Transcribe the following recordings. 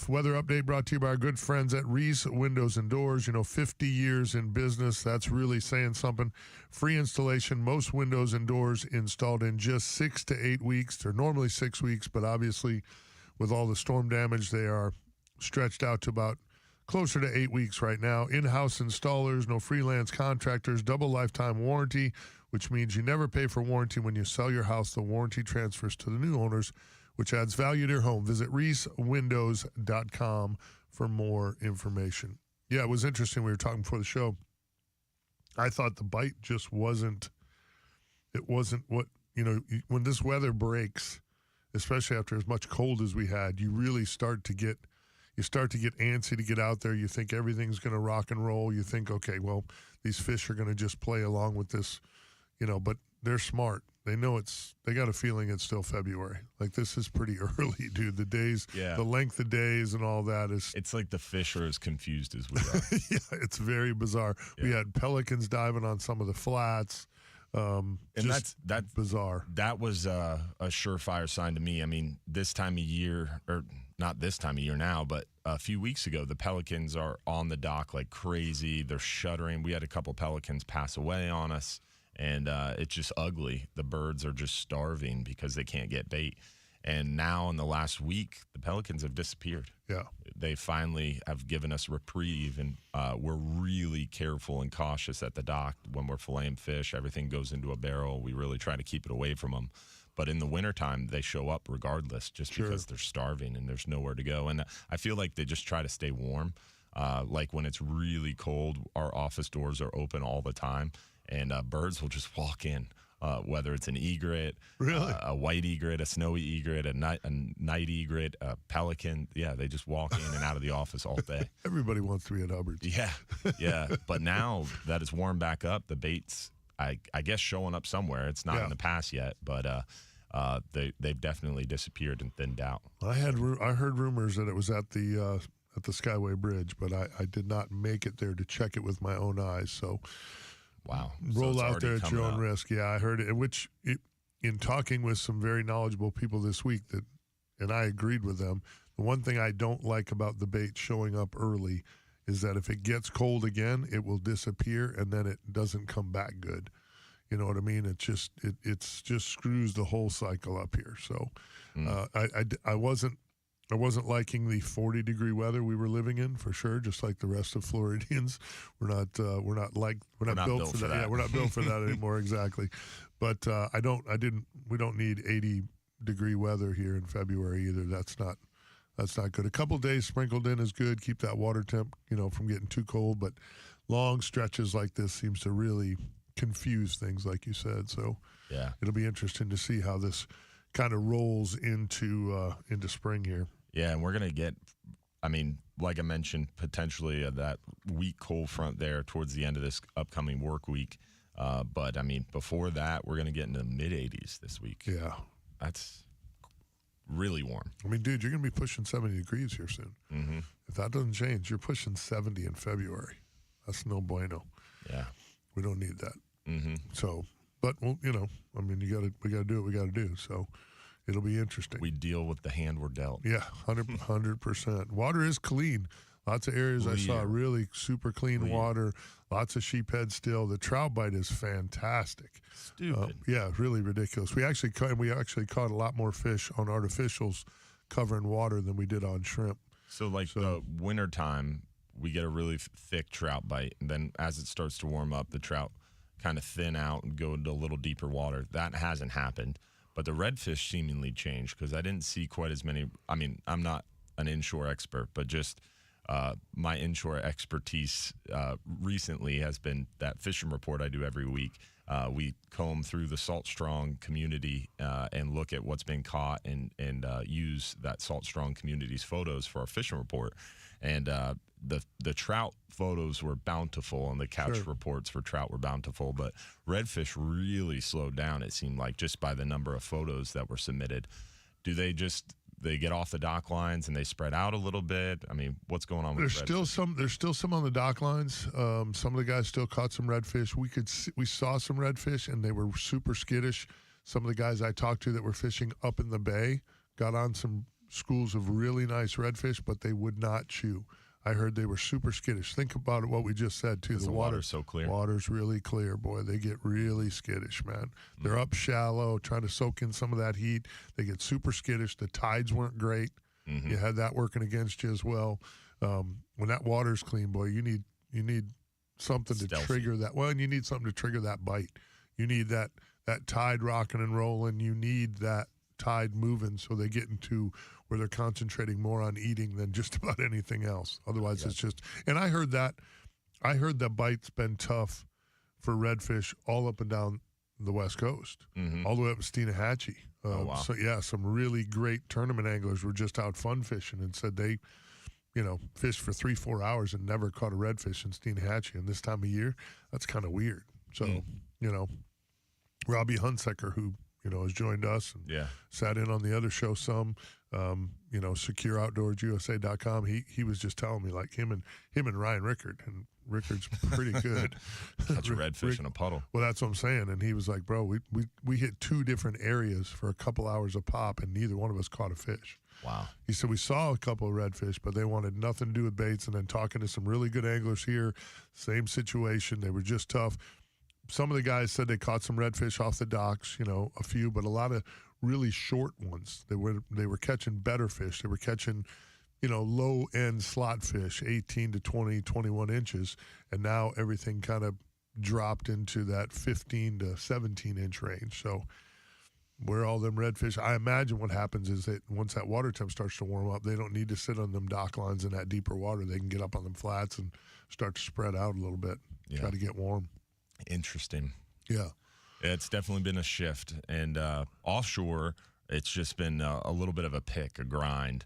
Weather update brought to you by our good friends at Reese Windows and Doors. 50 years in business. That's really saying something. Free installation. Most windows and doors installed in just 6 to 8 weeks. They're normally 6 weeks, but obviously with all the storm damage, they are stretched out to about closer to 8 weeks right now. In-house installers, no freelance contractors, double lifetime warranty, which means you never pay for warranty when you sell your house. The warranty transfers to the new owners, which adds value to your home. Visit reesewindows.com for more information. Yeah, it was interesting. We were talking before the show. I thought the bite just wasn't what, when this weather breaks, especially after as much cold as we had, you really start to get antsy to get out there. You think everything's going to rock and roll. You think, okay, well, these fish are going to just play along with this, but they're smart. They know they got a feeling it's still February. Like, this is pretty early, dude. The days, the length of days and all that is. It's like the fish are as confused as we are. Yeah, it's very bizarre. Yeah. We had pelicans diving on some of the flats. And that's bizarre. That was a surefire sign to me. I mean, this time of year, or not this time of year now, but a few weeks ago, the pelicans are on the dock like crazy. They're shuddering. We had a couple pelicans pass away on us. And it's just ugly. The birds are just starving because they can't get bait. And now in the last week, the pelicans have disappeared. Yeah. They finally have given us reprieve, and we're really careful and cautious at the dock when we're filleting fish. Everything goes into a barrel. We really try to keep it away from them. But in the wintertime, they show up regardless just because they're starving and there's nowhere to go. And I feel like they just try to stay warm. Like when it's really cold, our office doors are open all the time. And birds will just walk in, whether it's an egret, a white egret, a snowy egret, a night egret, a pelican. Yeah, they just walk in and out of the office all day. Everybody wants to be at Hubbard's. Yeah. But now that it's warmed back up, the bait's, I guess, showing up somewhere. It's not in the pass yet, but they've definitely disappeared and thinned out. I heard rumors that it was at the Skyway Bridge, but I did not make it there to check it with my own eyes. So. Wow. Roll out there at your own risk. Yeah, I heard it. In talking with some very knowledgeable people this week, and I agreed with them, the one thing I don't like about the bait showing up early is that if it gets cold again, it will disappear, and then it doesn't come back good. You know what I mean? It's just screws the whole cycle up here. So I wasn't liking the 40-degree weather we were living in, for sure. Just like the rest of Floridians, we're not built for that. Yeah, we're not built for that anymore. Exactly. But we don't need 80-degree weather here in February either. That's not good. A couple days sprinkled in is good. Keep that water temp, from getting too cold. But long stretches like this seems to really confuse things, like you said. So yeah, it'll be interesting to see how this kind of rolls into spring here. Yeah, and we're going to get, like I mentioned, potentially that weak cold front there towards the end of this upcoming work week. But, before that, we're going to get into the mid-80s this week. Yeah. That's really warm. Dude, you're going to be pushing 70 degrees here soon. Mm-hmm. If that doesn't change, you're pushing 70 in February. That's no bueno. Yeah. We don't need that. Mm-hmm. So, but, we got to do what we got to do. So, it'll be interesting. We deal with the hand we're dealt. Yeah, 100%. Water is clean. Lots of areas I saw really super clean water. Lots of sheephead still. The trout bite is fantastic. Stupid. Yeah, really ridiculous. We actually caught a lot more fish on artificials covering water than we did on shrimp. So the wintertime, we get a really thick trout bite. And then as it starts to warm up, the trout kind of thin out and go into a little deeper water. That hasn't happened. But the redfish seemingly changed because I didn't see quite as many. I'm not an inshore expert, but just my inshore expertise recently has been that fishing report I do every week. We comb through the Salt Strong community and look at what's been caught and use that Salt Strong community's photos for our fishing report. And the trout photos were bountiful and the couch reports for trout were bountiful, but redfish really slowed down, it seemed like, just by the number of photos that were submitted. Do they get off the dock lines and they spread out a little bit? What's going on with redfish? There's still some on the dock lines. Some of the guys still caught some redfish. We saw some redfish and they were super skittish. Some of the guys I talked to that were fishing up in the bay got on some schools of really nice redfish, but they would not chew. I heard they were super skittish. Think about what we just said, too. The water's so clear. Water's really clear, boy. They get really skittish, man. They're up shallow, trying to soak in some of that heat. They get super skittish. The tides weren't great. You had that working against you as well. When that water's clean, boy, you need something to trigger that. Well, and you need something to trigger that bite. You need that tide rocking and rolling. You need that tide moving so they get into where they're concentrating more on eating than just about anything else. Otherwise, it's just. And I heard that bite's been tough for redfish all up and down the West Coast, all the way up to Steenahatchee. Wow. So yeah, some really great tournament anglers were just out fun fishing and said they, fished for 3-4 hours and never caught a redfish in Steenahatchee. And this time of year, that's kind of weird. So Robbie Hunsaker, who has joined us and sat in on the other show some. SecureOutdoorsUSA.com. He was just telling me, like, him and Ryan Rickard, and Rickard's pretty good. That's a redfish in a puddle. Well, that's what I'm saying. And he was like, bro, we hit 2 different areas for a couple hours a pop, and neither one of us caught a fish. Wow. He said we saw a couple of redfish, but they wanted nothing to do with baits. And then talking to some really good anglers here, same situation. They were just tough. Some of the guys said they caught some redfish off the docks, a few, but a lot of really short ones. They were catching better fish. They were catching, low-end slot fish, 18 to 20, 21 inches, and now everything kind of dropped into that 15 to 17-inch range. So where all them redfish, I imagine what happens is that once that water temp starts to warm up, they don't need to sit on them dock lines in that deeper water. They can get up on them flats and start to spread out a little bit, try to get warm. Interesting. Yeah. It's definitely been a shift. And offshore, it's just been a little bit of a grind,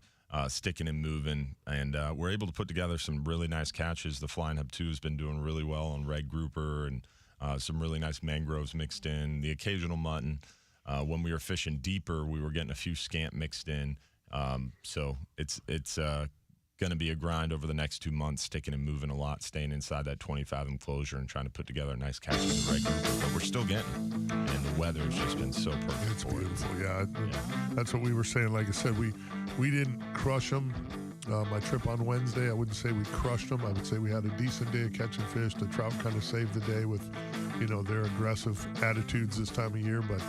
sticking and moving. And we're able to put together some really nice catches. The Flying Hub 2 has been doing really well on red grouper and some really nice mangroves mixed in, the occasional mutton. When we were fishing deeper, we were getting a few scamp mixed in. So it's going to be a grind over the next 2 months, sticking and moving a lot, staying inside that 20-fathom closure and trying to put together a nice catch with the red grouper. But we're still getting it, and the weather has just been so perfect. It's beautiful, yeah. That's what we were saying. Like I said, we didn't crush them. My trip on Wednesday, I wouldn't say we crushed them. I would say we had a decent day of catching fish. The trout kind of saved the day with, their aggressive attitudes this time of year. But,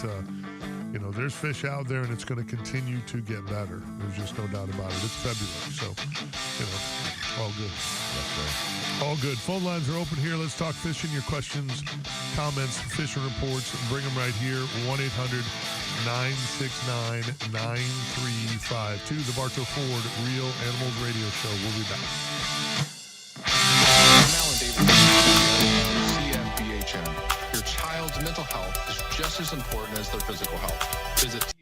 there's fish out there, and it's going to continue to get better. There's just no doubt about it. It's February, so, all good. All good. Phone lines are open here. Let's talk fishing. Your questions, comments, fishing reports, bring them right here. 1-800-969-9352. The Bartow Ford Real Animals Radio Show. We'll be back. CFBHN. Your child's mental health is just as important as their physical health. Visit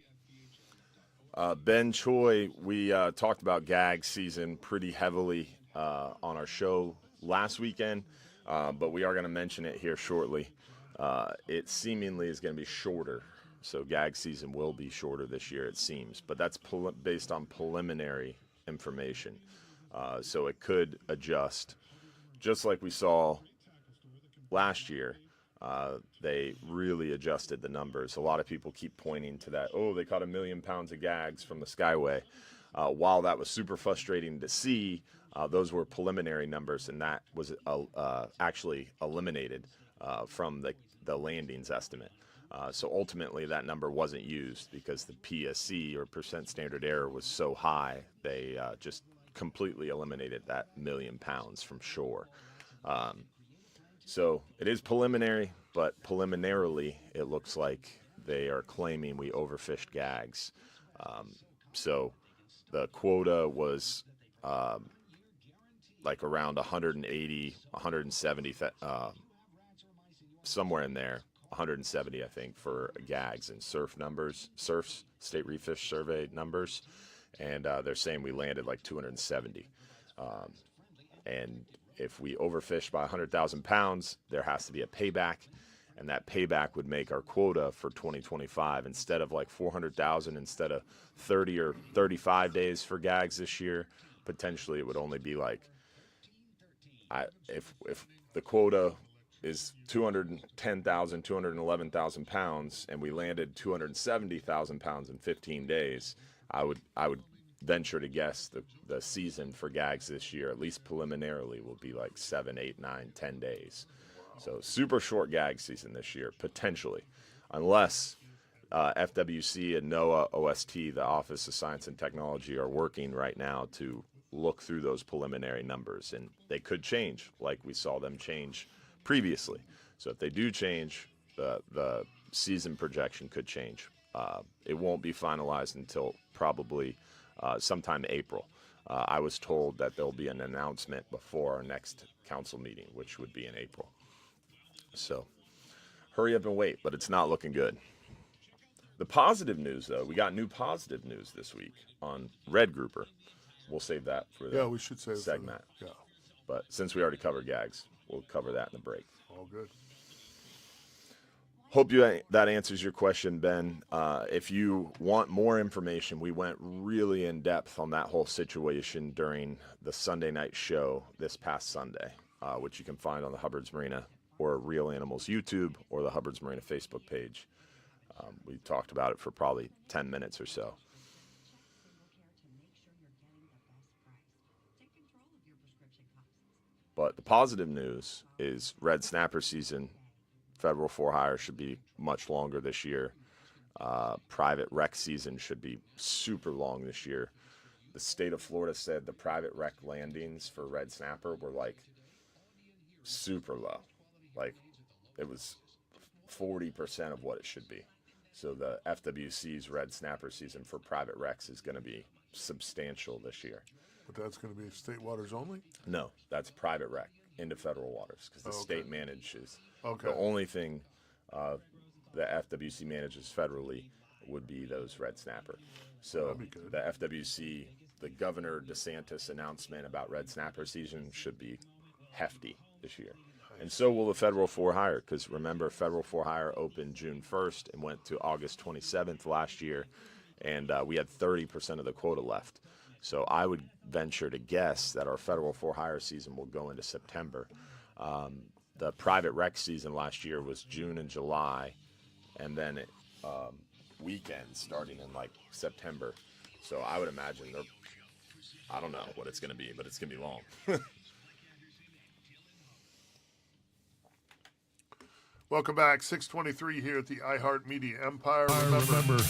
Ben Choi, we talked about gag season pretty heavily on our show last weekend, but we are going to mention it here shortly. It seemingly is going to be shorter, so gag season will be shorter this year, it seems, but that's based on preliminary information, so it could adjust, just like we saw last year. They really adjusted the numbers. A lot of people keep pointing to that, they caught 1 million pounds of gags from the Skyway. While that was super frustrating to see, those were preliminary numbers, and that was actually eliminated from the landings estimate. So ultimately, that number wasn't used because the PSC, or percent standard error, was so high, they just completely eliminated that 1 million pounds from shore. So it is preliminary, but preliminarily, it looks like they are claiming we overfished gags. So the quota was like around 180, 170, somewhere in there, 170, I think, for gags and surfs, State Reef Fish Survey numbers. And they're saying we landed like 270. And if we overfish by 100,000 pounds, there has to be a payback, and that payback would make our quota for 2025, instead of like 400,000, instead of 30 or 35 days for gags this year, potentially it would only be like, if the quota is 210,000, 211,000 pounds, and we landed 270,000 pounds in 15 days, I would venture to guess the season for gags this year, at least preliminarily, will be like 7, 8, 9, 10 days. So super short gag season this year, potentially, unless FWC and NOAA OST, the Office of Science and Technology, are working right now to look through those preliminary numbers, and they could change like we saw them change previously. So if they do change, the season projection could change. It won't be finalized until probably sometime April. I was told that there'll be an announcement before our next council meeting, which would be in April. So hurry up and wait, but it's not looking good. The positive news, though, we got new positive news this week on red grouper. We'll save that for the we should save segment. Yeah, But since we already covered gags, we'll cover that in the break. all good. Hope that answers your question, Ben. If you want more information, we went really in depth on that whole situation during the Sunday night show this past Sunday, which you can find on the Hubbard's Marina or Real Animals YouTube or the Hubbard's Marina Facebook page. We talked about it for probably 10 minutes or so. But the positive news is red snapper season, federal for-hire should be much longer this year. Private rec season should be super long this year. The state of Florida said the private rec landings for red snapper were like super low. Like it was 40% of what it should be. So the FWC's red snapper season for private recs is going to be substantial this year. But that's going to be state waters only? No, that's private rec into federal waters because the state manages. Okay. The only thing the FWC manages federally would be those red snapper. So the FWC, the Governor DeSantis announcement about red snapper season should be hefty this year. And so will the federal for-hire, because remember, federal for-hire opened June 1st and went to August 27th last year, and we had 30% of the quota left. So I would venture to guess that our federal for-hire season will go into September. The private rec season last year was June and July, and then weekends starting in like September. So I would imagine I don't know what it's going to be, but it's going to be long. Welcome back. 623 here at the iHeartMedia Empire. Remember,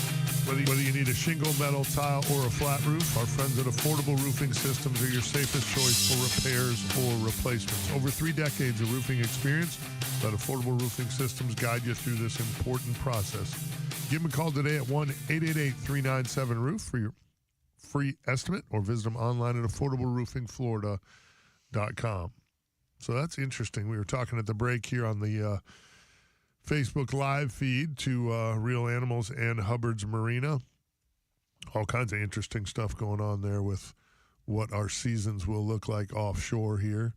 whether you need a shingle, metal, tile, or a flat roof, our friends at Affordable Roofing Systems are your safest choice for repairs or replacements. Over 3 decades of roofing experience, let Affordable Roofing Systems guide you through this important process. Give them a call today at 1-888-397-ROOF for your free estimate, or visit them online at affordableroofingflorida.com. So that's interesting. We were talking at the break here on the Facebook Live feed to Real Animals and Hubbard's Marina. All kinds of interesting stuff going on there with what our seasons will look like offshore here.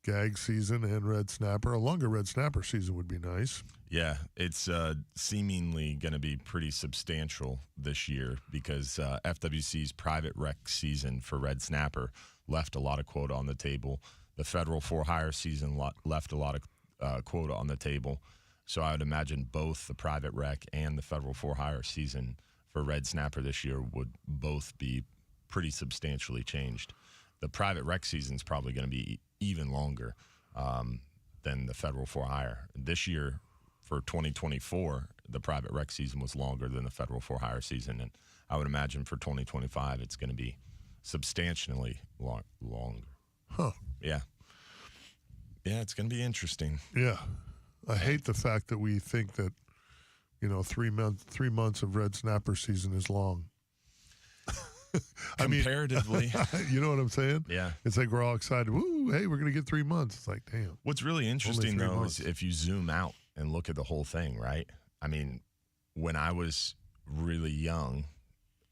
Gag season and red snapper. A longer red snapper season would be nice. Yeah, it's seemingly going to be pretty substantial this year because FWC's private rec season for red snapper left a lot of quota on the table. The federal for-hire season left a lot of quota on the table. So I would imagine both the private rec and the federal for-hire season for red snapper this year would both be pretty substantially changed. The private rec season is probably going to be even longer than the federal for-hire. This year, for 2024, the private rec season was longer than the federal for-hire season, and I would imagine for 2025 it's going to be substantially longer. Huh. Yeah. Yeah, it's going to be interesting. Yeah. I hate the fact that we think that, 3 months of red snapper season is long. Comparatively. You know what I'm saying? Yeah. It's like we're all excited. Woo, hey, we're going to get 3 months. It's like, damn. What's really interesting, though, is if you zoom out and look at the whole thing, right? I mean, when I was really young,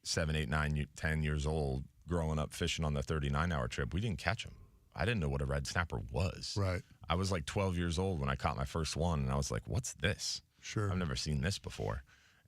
7, 8, 9, 10 years old, growing up fishing on the 39-hour trip, we didn't catch them. I didn't know what a red snapper was. Right. I was like 12 years old when I caught my first one, and I was like, what's this? Sure. I've never seen this before.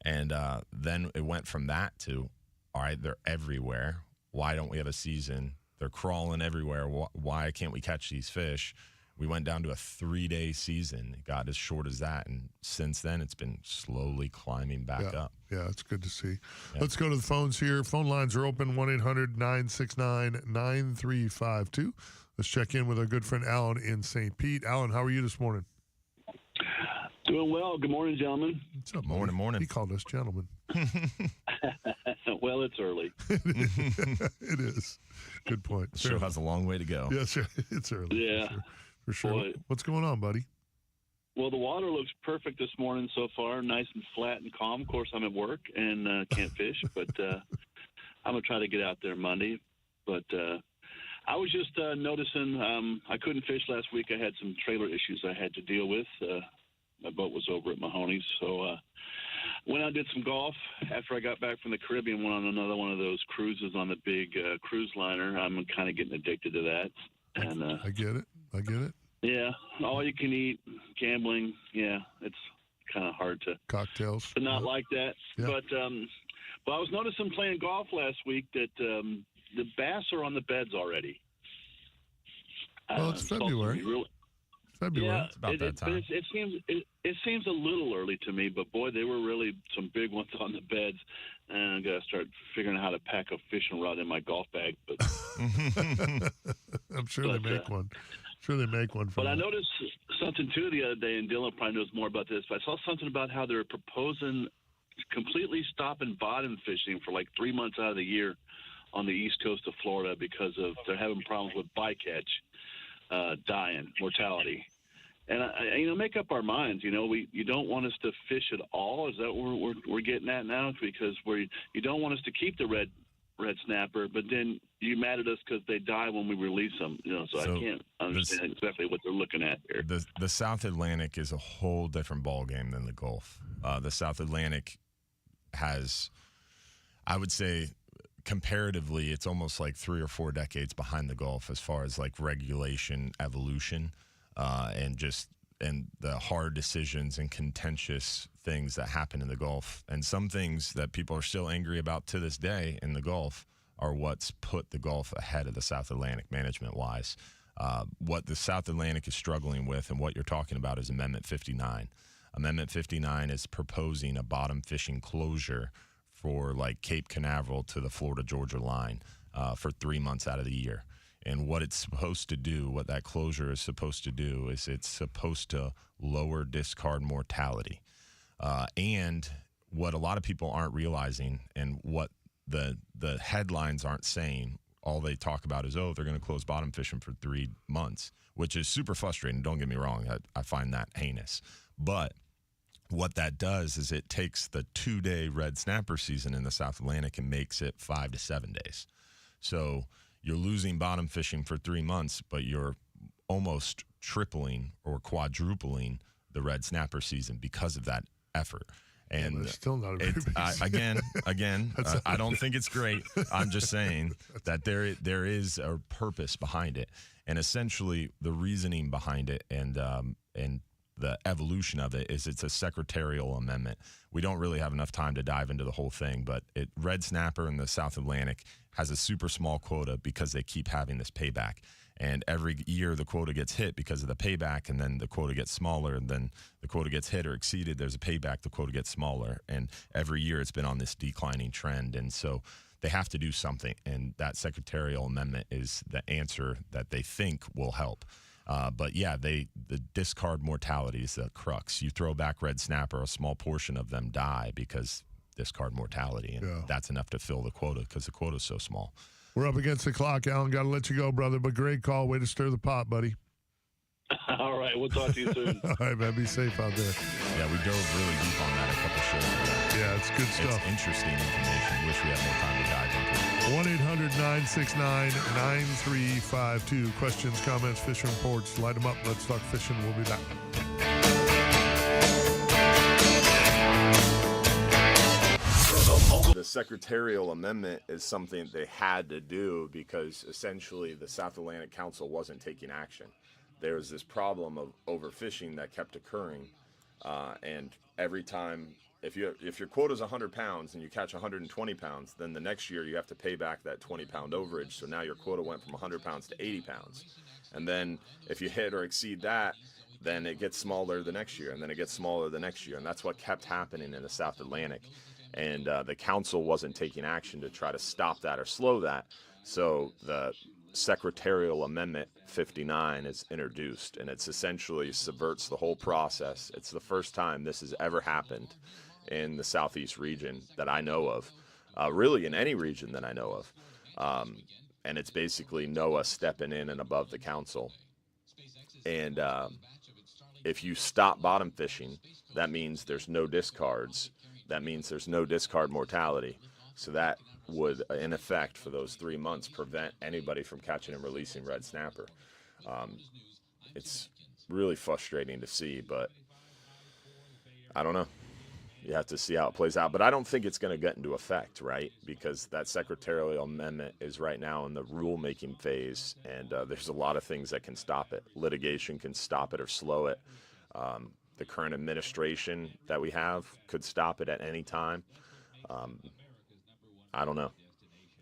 And then it went from that to, all right, they're everywhere. Why don't we have a season? They're crawling everywhere. Why can't we catch these fish? We went down to a 3-day season. It got as short as that, and since then it's been slowly climbing back up. Yeah, it's good to see. Yeah. Let's go to the phones here. Phone lines are open, 1-800-969-9352. Let's check in with our good friend Alan in St. Pete. Alan, how are you this morning? Doing well. Good morning, gentlemen. What's up, Morning, morning. He called us gentlemen. Well, it's early. It is. Good point. The show has a long way to go. Yes, it's early. Yeah. For sure. Boy. What's going on, buddy? Well, the water looks perfect this morning so far, nice and flat and calm. Of course, I'm at work and can't fish, but I'm going to try to get out there Monday. But I was just noticing I couldn't fish last week. I had some trailer issues I had to deal with. My boat was over at Mahoney's, so went out and did some golf. After I got back from the Caribbean, went on another one of those cruises on the big cruise liner. I'm kind of getting addicted to that. And I get it. yeah, all you can eat, gambling. Yeah, it's kind of hard to Cocktails. not like that. Yeah. But I was noticing playing golf last week that the bass are on the beds already. Well, it's February. February. Yeah, It's about that time. it seems a little early to me, but boy, they were really some big ones on the beds, and I got to start figuring out how to pack a fishing rod in my golf bag. But I'm sure they make one. For but I that. noticed something too the other day, and Dylan probably knows more about this. But I saw something about how they're proposing completely stopping bottom fishing for like 3 months out of the year on the east coast of Florida because of they're having problems with bycatch. Dying, mortality, and make up our minds. You don't want us to fish at all. Is that what we're getting at now? Because you don't want us to keep the red snapper, but then you mad at us because they die when we release them. So I can't understand exactly what they're looking at here. The South Atlantic is a whole different ballgame than the Gulf. The South Atlantic has, I would say, comparatively, it's almost like 3 or 4 decades behind the Gulf as far as like regulation, evolution, and the hard decisions and contentious things that happen in the Gulf. And some things that people are still angry about to this day in the Gulf are what's put the Gulf ahead of the South Atlantic management-wise. What the South Atlantic is struggling with and what you're talking about is Amendment 59. Amendment 59 is proposing a bottom fishing closure for like Cape Canaveral to the Florida-Georgia line for 3 months out of the year. And what it's supposed to do, what that closure is supposed to do, is it's supposed to lower discard mortality. And what a lot of people aren't realizing and what the headlines aren't saying, all they talk about is, they're going to close bottom fishing for 3 months, which is super frustrating. Don't get me wrong. I find that heinous. But what that does is it takes the 2-day red snapper season in the South Atlantic and makes it 5 to 7 days. So you're losing bottom fishing for 3 months, but you're almost tripling or quadrupling the red snapper season because of that effort. And it's still not a very big again, I don't think it's great. I'm just saying that there is a purpose behind it, and essentially the reasoning behind it, and the evolution of it is it's a secretarial amendment. We don't really have enough time to dive into the whole thing, but red snapper in the South Atlantic has a super small quota because they keep having this payback. And every year the quota gets hit because of the payback, and then the quota gets smaller, and then the quota gets hit or exceeded. There's a payback, the quota gets smaller. And every year it's been on this declining trend. And so they have to do something, and that secretarial amendment is the answer that they think will help. But yeah, the discard mortality is the crux. You throw back red snapper, a small portion of them die because discard mortality, and that's enough to fill the quota because the quota is so small. We're up against the clock, Alan. Got to let you go, brother, but great call. Way to stir the pot, buddy. All right, we'll talk to you soon. All right, man, be safe out there. Yeah, we dove really deep on that a couple shows ago. Yeah, it's good stuff. It's interesting information. Wish we had more time to dive into it. 1-800-969-9352. Questions, comments, fishing reports. Light them up. Let's talk fishing. We'll be back. The secretarial amendment is something they had to do because essentially the South Atlantic Council wasn't taking action. There was this problem of overfishing that kept occurring, and every time if your quota is 100 pounds and you catch 120 pounds, then the next year you have to pay back that 20-pound overage. So now your quota went from 100 pounds to 80 pounds. And then if you hit or exceed that, then it gets smaller the next year, and then it gets smaller the next year. And that's what kept happening in the South Atlantic. And the council wasn't taking action to try to stop that or slow that. So the Secretarial Amendment 59 is introduced, and it's essentially subverts the whole process. It's the first time this has ever happened in the Southeast region that I know of, really in any region that I know of. And it's basically NOAA stepping in and above the council. And if you stop bottom fishing, that means there's no discards. That means there's no discard mortality. So that would, in effect, for those 3 months, prevent anybody from catching and releasing red snapper. It's really frustrating to see, but I don't know. You have to see how it plays out. But I don't think it's going to get into effect, right? Because that secretarial amendment is right now in the rulemaking phase, and there's a lot of things that can stop it. Litigation can stop it or slow it. The current administration that we have could stop it at any time. I don't know.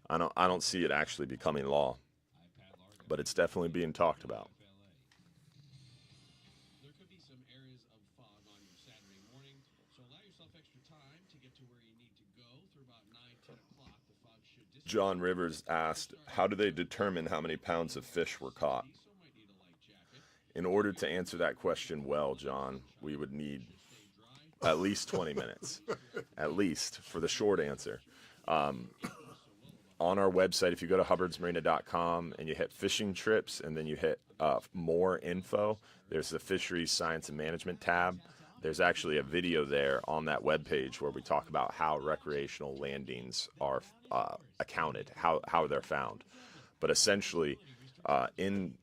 I don't see it actually becoming law, but it's definitely being talked about. John Rivers asked, how do they determine how many pounds of fish were caught? In order to answer that question well, John, we would need at least 20 minutes, at least, for the short answer. On our website, if you go to hubbardsmarina.com and you hit fishing trips and then you hit more info, there's the Fisheries Science and Management tab. There's actually a video there on that webpage where we talk about how recreational landings are accounted, how they're found. But essentially, in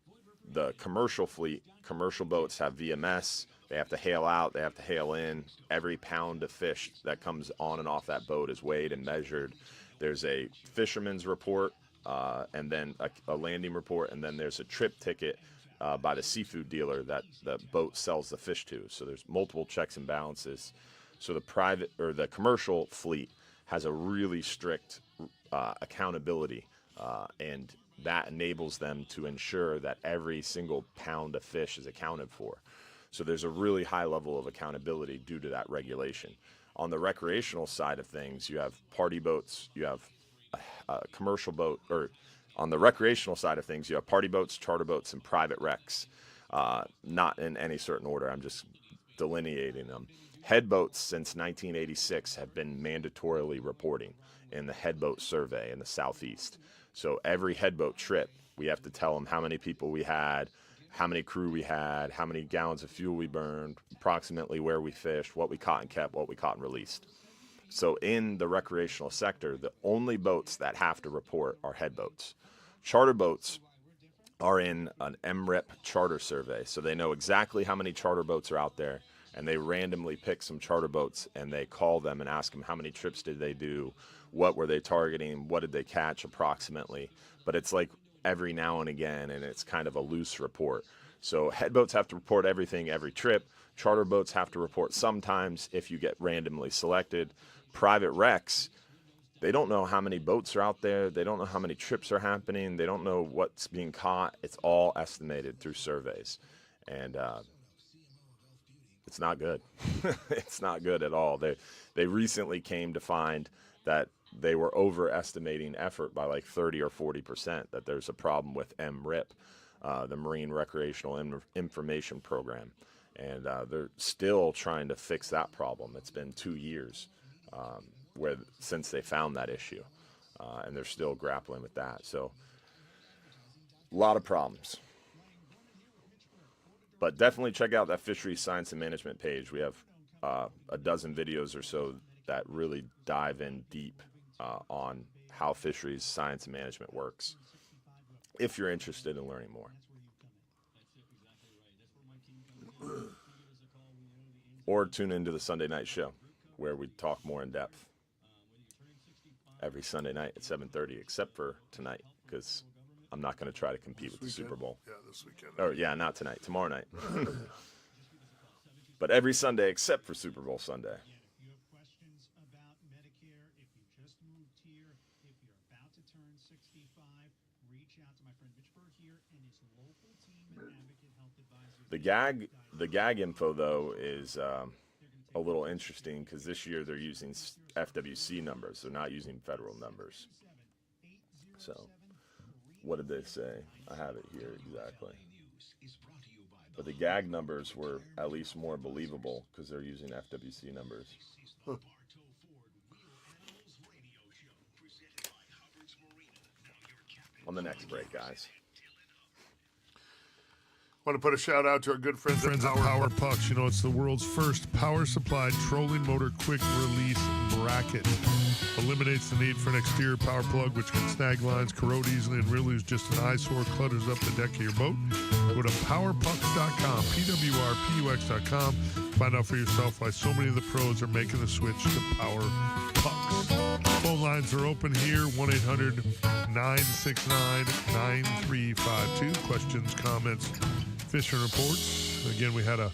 the commercial fleet, commercial boats have VMS. They have to hail out, they have to hail in. Every pound of fish that comes on and off that boat is weighed and measured. There's a fisherman's report, and then a landing report, and then there's a trip ticket by the seafood dealer that the boat sells the fish to. So there's multiple checks and balances. So the private or the commercial fleet has a really strict accountability, and that enables them to ensure that every single pound of fish is accounted for. So there's a really high level of accountability due to that regulation. On the recreational side of things, you have party boats, you have a commercial boat, or on the recreational side of things, you have party boats, charter boats, and private wrecks. Not in any certain order, I'm just delineating them. Head boats since 1986 have been mandatorily reporting in the head boat survey in the Southeast. So every head boat trip, we have to tell them how many people we had, how many crew we had, how many gallons of fuel we burned, approximately where we fished, what we caught and kept, what we caught and released. So in the recreational sector, the only boats that have to report are head boats. Charter boats are in an MRIP charter survey, so they know exactly how many charter boats are out there, and they randomly pick some charter boats, and they call them and ask them how many trips did they do, what were they targeting, what did they catch approximately. But it's like every now and again, and it's kind of a loose report. So head boats have to report everything every trip. Charter boats have to report sometimes if you get randomly selected. Private wrecks, they don't know how many boats are out there. They don't know how many trips are happening. They don't know what's being caught. It's all estimated through surveys. And it's not good. It's not good at all. They recently came to find that they were overestimating effort by like 30 or 40%, that there's a problem with MRIP, the Marine Recreational Information Program. And they're still trying to fix that problem. It's been 2 years since they found that issue, and they're still grappling with that. So a lot of problems. But definitely check out that Fisheries Science and Management page. We have a dozen videos or so that really dive in deep on how fisheries science and management works, if you're interested in learning more. Or tune into the Sunday night show, where we talk more in depth every Sunday night at 7:30, except for tonight, because I'm not going to try to compete with the Super Bowl. Yeah, this weekend. Oh, yeah, not tonight, tomorrow night. But every Sunday except for Super Bowl Sunday. The gag info though is a little interesting because this year they're using FWC numbers. They're not using federal numbers. So, what did they say? I have it here exactly. But the gag numbers were at least more believable because they're using FWC numbers. Huh. On the next break, guys. Want to put a shout out to our good friends at Power Pucks. You know, it's the world's first power supplied trolling motor quick release bracket. Eliminates the need for an exterior power plug, which can snag lines, corrode easily, and really is just an eyesore, clutters up the deck of your boat. Go to powerpucks.com, PWRPUX.com. Find out for yourself why so many of the pros are making the switch to Power Pucks. Phone lines are open here, 1-800-969-9352. Questions, comments, fishing reports. Again, we had a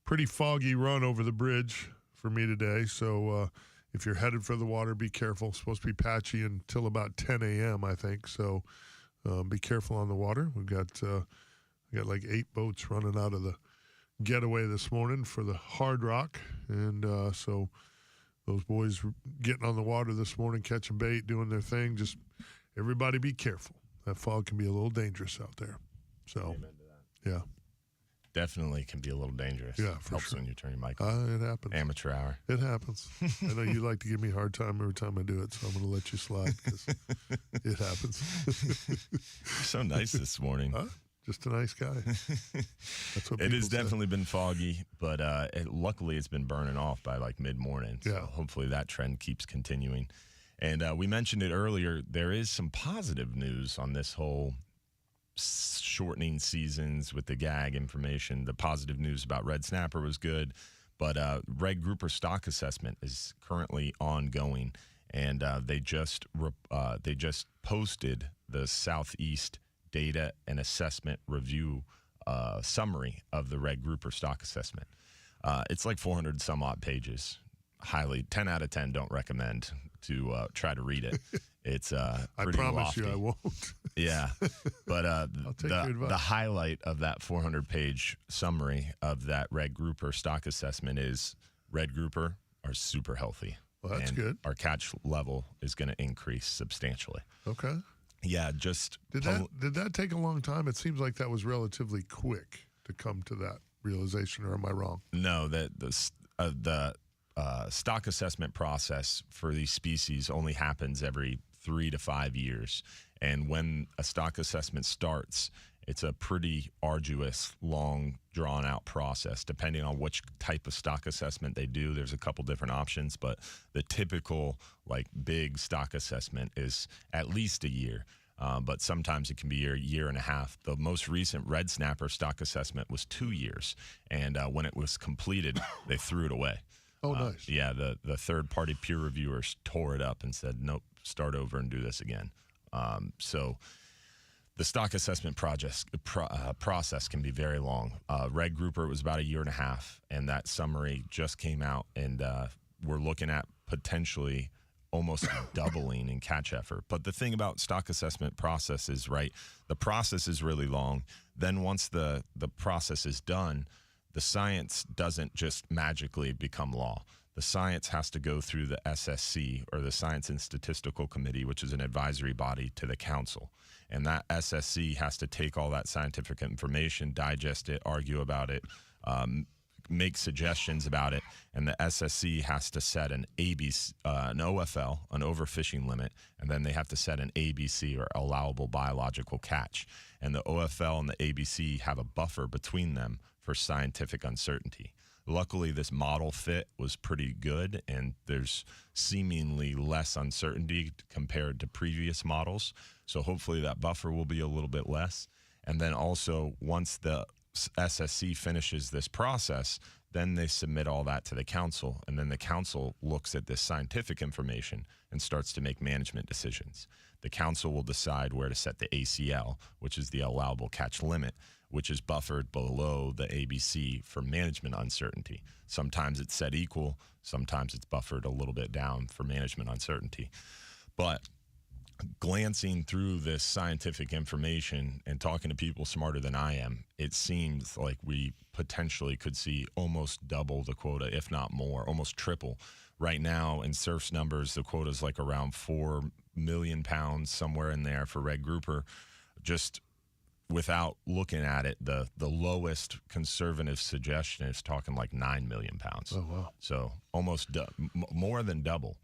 pretty foggy run over the bridge for me today, so if you're headed for the water, be careful. It's supposed to be patchy until about 10 a.m., I think, so be careful on the water. We got like 8 boats running out of the getaway this morning for the Hard Rock, and so those boys getting on the water this morning, catching bait, doing their thing. Just everybody be careful. That fog can be a little dangerous out there. So, yeah. Definitely can be a little dangerous. Yeah, for Helps sure. when you turn your mic on. It happens. Amateur hour. It happens. I know you like to give me a hard time every time I do it, so I'm going to let you slide because it happens. You're so nice this morning. Just a nice guy. That's what It has say. definitely been foggy, but luckily it's been burning off by like mid-morning. So Yeah. hopefully that trend keeps continuing. And we mentioned it earlier, there is some positive news on this whole shortening seasons with the gag information. The positive news about red snapper was good, but red grouper stock assessment is currently ongoing, and they just posted the Southeast Data and Assessment Review summary of the red grouper stock assessment. It's like 400 some odd pages. Highly 10 out of 10 don't recommend to try to read it. It's pretty I promise lofty. you I won't. Yeah, but the highlight of that 400-page summary of that red grouper stock assessment is red grouper are super healthy. Well, that's and good. Our catch level is going to increase substantially. Okay. Yeah, just Did that take a long time? It seems like that was relatively quick to come to that realization, or am I wrong? No, that the stock assessment process for these species only happens every 3 to 5 years. And when a stock assessment starts, it's a pretty arduous, long, drawn-out process. Depending on which type of stock assessment they do, there's a couple different options, but the typical, like, big stock assessment is at least a year. But sometimes it can be a year and a half. The most recent red snapper stock assessment was 2 years, and when it was completed, they threw it away. Oh, nice. Yeah, the third-party peer reviewers tore it up and said, nope, start over and do this again. So the stock assessment process can be very long. Red grouper was about a year and a half, and that summary just came out, and we're looking at potentially almost doubling in catch effort. But the thing about stock assessment process is, right, the process is really long. Then once the process is done, the science doesn't just magically become law. The science has to go through the SSC, or the Science and Statistical Committee, which is an advisory body to the council. And that SSC has to take all that scientific information, digest it, argue about it, make suggestions about it, and the SSC has to set an ABC, an OFL, an overfishing limit, and then they have to set an ABC, or allowable biological catch. And the OFL and the ABC have a buffer between them for scientific uncertainty. Luckily, this model fit was pretty good, and there's seemingly less uncertainty compared to previous models. So hopefully that buffer will be a little bit less. And then also, once the SSC finishes this process, then they submit all that to the council, and then the council looks at this scientific information and starts to make management decisions. The council will decide where to set the ACL, which is the allowable catch limit, which is buffered below the ABC for management uncertainty. Sometimes it's set equal, sometimes it's buffered a little bit down for management uncertainty. But glancing through this scientific information and talking to people smarter than I am, it seems like we potentially could see almost double the quota, if not more, almost triple. Right now, in surf's numbers, the quota is like around 4 million pounds, somewhere in there for red grouper. Just without looking at it, the lowest conservative suggestion is talking like 9 million pounds. Oh, wow. So almost more than double.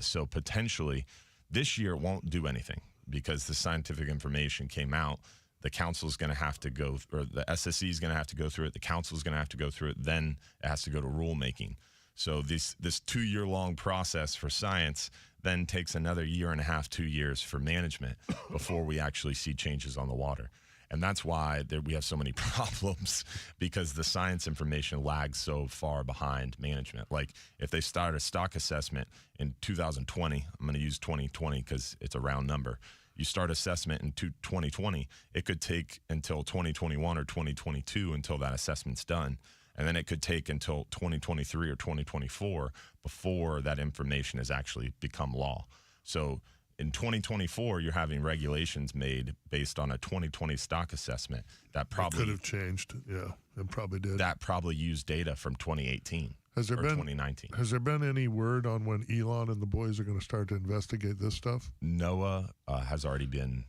So potentially this year it won't do anything because the scientific information came out. The council is going to have to go, or the SSE is going to have to go through it. The council is going to have to go through it. Then it has to go to rulemaking. So this 2-year-long process for science then takes another 1.5 to 2 years for management before we actually see changes on the water. And that's why we have so many problems, because the science information lags so far behind management. Like if they start a stock assessment in 2020, I'm going to use 2020 because it's a round number. You start assessment in 2020, it could take until 2021 or 2022 until that assessment's done. And then it could take until 2023 or 2024 before that information has actually become law. So in 2024, you're having regulations made based on a 2020 stock assessment that probably could have changed. Yeah, it probably did. That probably used data from 2018 or 2019. Has there been any word on when Elon and the boys are going to start to investigate this stuff? NOAA has already been.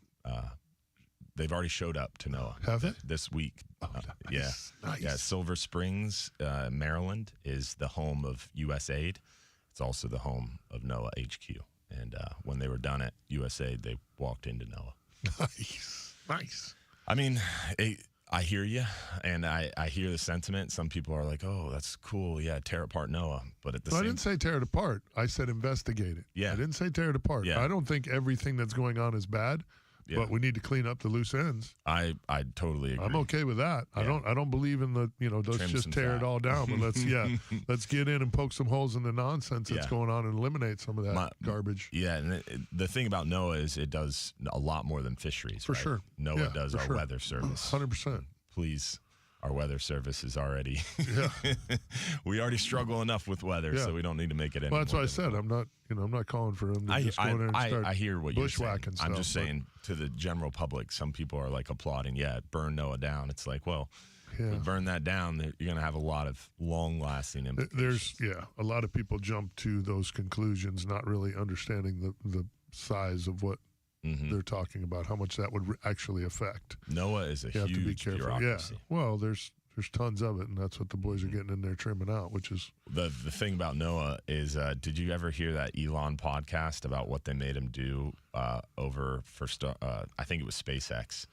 They've already showed up to NOAA. Have they? This week? Oh, nice. Yeah. Nice. Yeah. Silver Springs, Maryland, is the home of USAID. It's also the home of NOAA HQ. And when they were done at USAID, they walked into NOAA. Nice. I mean, I hear you, and I hear the sentiment. Some people are like, "Oh, that's cool. Yeah, tear apart NOAA." But at the same, I didn't say tear it apart. I said investigate it. Yeah. I didn't say tear it apart. Yeah. I don't think everything that's going on is bad. Yeah. But we need to clean up the loose ends. I totally agree. I'm okay with that. Yeah. I don't believe in the, let's Trim just some tear fat. it all down. But let's get in and poke some holes in the nonsense that's Yeah. going on and eliminate some of that garbage. Yeah, and the thing about NOAA is it does a lot more than fisheries. For right? sure. NOAA Yeah, does for our sure. weather service. 100%. Please, our weather service is already. Yeah. We already struggle enough with weather, Yeah. so we don't need to make it any Well, that's more why I said difficult. I'm not calling for them to just go in there and start I hear what you're saying. bushwhacking stuff. I'm just saying to the general public, some people are like applauding, burn NOAA down. It's like, well, Yeah. we burn that down, you're going to have a lot of long-lasting implications. There's a lot of people jump to those conclusions, not really understanding the size of what they're talking about, how much that would actually affect. NOAA is a You have to be huge careful. bureaucracy. Yeah. Well, there's tons of it, and that's what the boys are getting in there trimming out, which is The thing about NOAA is, did you ever hear that Elon podcast about what they made him do over for I think it was SpaceX.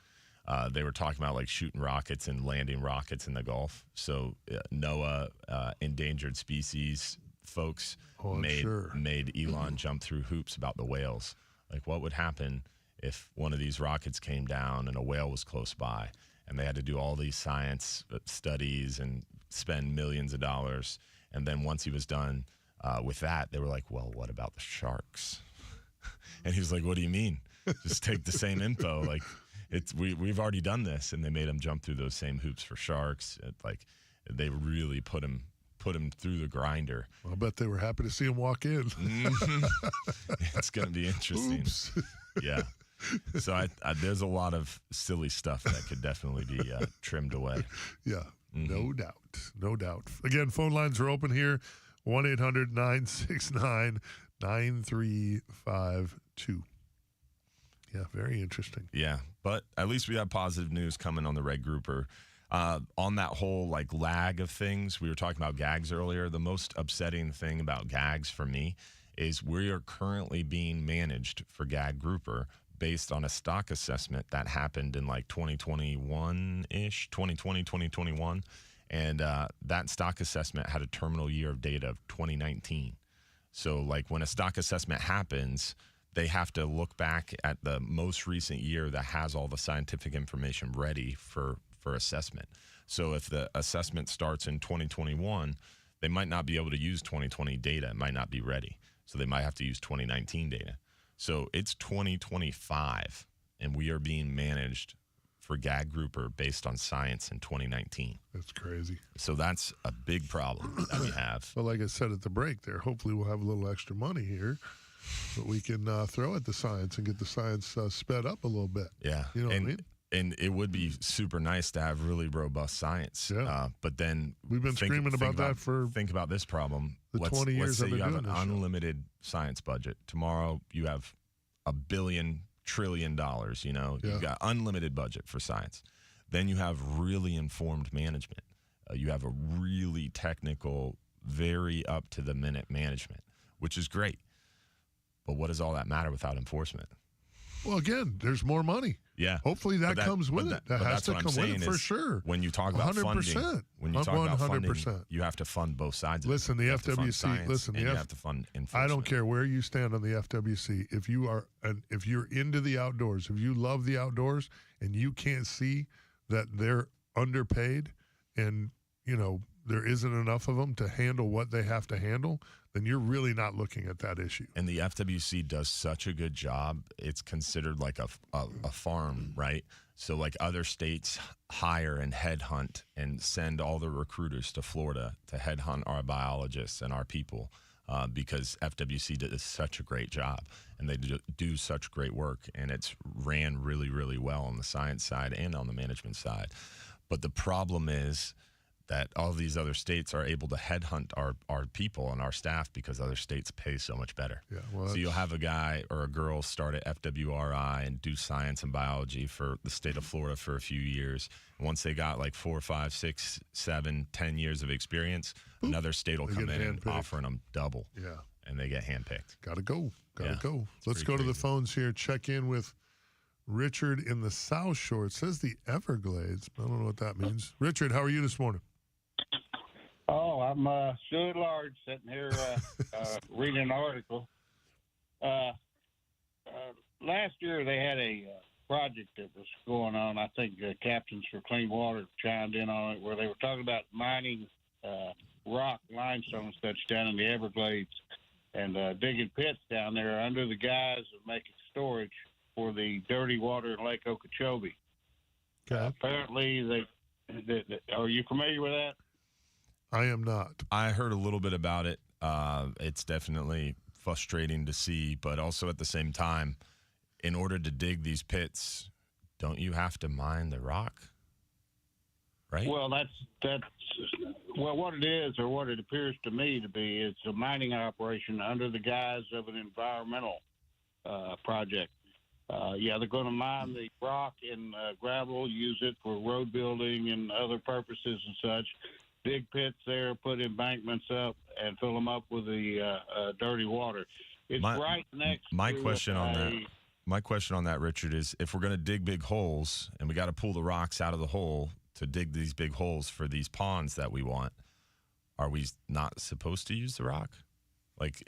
They were talking about like shooting rockets and landing rockets in the Gulf. So NOAA endangered species folks made Elon jump through hoops about the whales. Like what would happen if one of these rockets came down and a whale was close by? And they had to do all these science studies and spend millions of dollars. And then once he was done with that, they were like, well, what about the sharks? And he was like, what do you mean? Just take the same info. Like, we've already done this. And they made him jump through those same hoops for sharks. They really put him through the grinder. Well, I bet they were happy to see him walk in. It's going to be interesting. Oops. Yeah. So there's a lot of silly stuff that could definitely be trimmed away. Yeah, no doubt. Again, phone lines are open here, 1-800-969-9352. Yeah, very interesting. Yeah, but at least we have positive news coming on the red grouper. On that whole lag of things, we were talking about gags earlier. The most upsetting thing about gags for me is we are currently being managed for gag grouper based on a stock assessment that happened in 2021-ish, 2020, 2021. And that stock assessment had a terminal year of data of 2019. So when a stock assessment happens, they have to look back at the most recent year that has all the scientific information ready for assessment. So if the assessment starts in 2021, they might not be able to use 2020 data. It might not be ready. So they might have to use 2019 data. So it's 2025, and we are being managed for gag grouper based on science in 2019. That's crazy. So that's a big problem that we have. Well, like I said at the break there, hopefully we'll have a little extra money here but we can throw at the science and get the science sped up a little bit. Yeah. You know what I mean? And it would be super nice to have really robust science. Yeah. But then We've been screaming about that for think about this problem. the 20 years let's say I've been you have doing an this show. unlimited science budget. Tomorrow you have $1 billion trillion. You know, Yeah. you've got unlimited budget for science. Then you have really informed management. You have a really technical, very up to the minute management, which is great. But what does all that matter without enforcement? Well, again, there's more money. Yeah. Hopefully that comes with it. That has to come with it for sure. When you talk about 100%. funding, when you talk about funding, 100%. you have to fund both sides of Listen, it. You the have to fund FWC. science, Listen, and you have to fund enforcement. I don't care where you stand on the FWC. If you're into the outdoors, if you love the outdoors, and you can't see that they're underpaid, and there isn't enough of them to handle what they have to handle, then you're really not looking at that issue. And the FWC does such a good job. It's considered like a farm, right? So like other states hire and headhunt and send all the recruiters to Florida to headhunt our biologists and our people because FWC does such a great job and they do such great work. And it's ran really, really well on the science side and on the management side. But the problem is that all these other states are able to headhunt our people and our staff because other states pay so much better. Yeah, well, so you'll have a guy or a girl start at FWRI and do science and biology for the state of Florida for a few years. And once they got like 4, 5, 6, 7, 10 years of experience, another state will come in and offering them double. Yeah. And they get handpicked. Gotta go. Go. It's Let's go to the phones here. Check in with Richard in the South Shore. It says the Everglades. I don't know what that means. Richard, how are you this morning? Oh, I'm still at large, sitting here reading an article. Last year they had a project that was going on. I think Captains for Clean Water chimed in on it, where they were talking about mining rock, limestone, such down in the Everglades, and digging pits down there under the guise of making storage for the dirty water in Lake Okeechobee. Okay. Apparently, are you familiar with that? I am not. I heard a little bit about it. It's definitely frustrating to see, but also at the same time, in order to dig these pits, don't you have to mine the rock? Right? Well, that's what it is, or what it appears to me to be. It's a mining operation under the guise of an environmental project. They're going to mine the rock and gravel, use it for road building and other purposes and such. Big pits there, put embankments up, and fill them up with the dirty water. It's right next. My question on that, Richard, is if we're going to dig big holes and we got to pull the rocks out of the hole to dig these big holes for these ponds that we want, are we not supposed to use the rock? Like,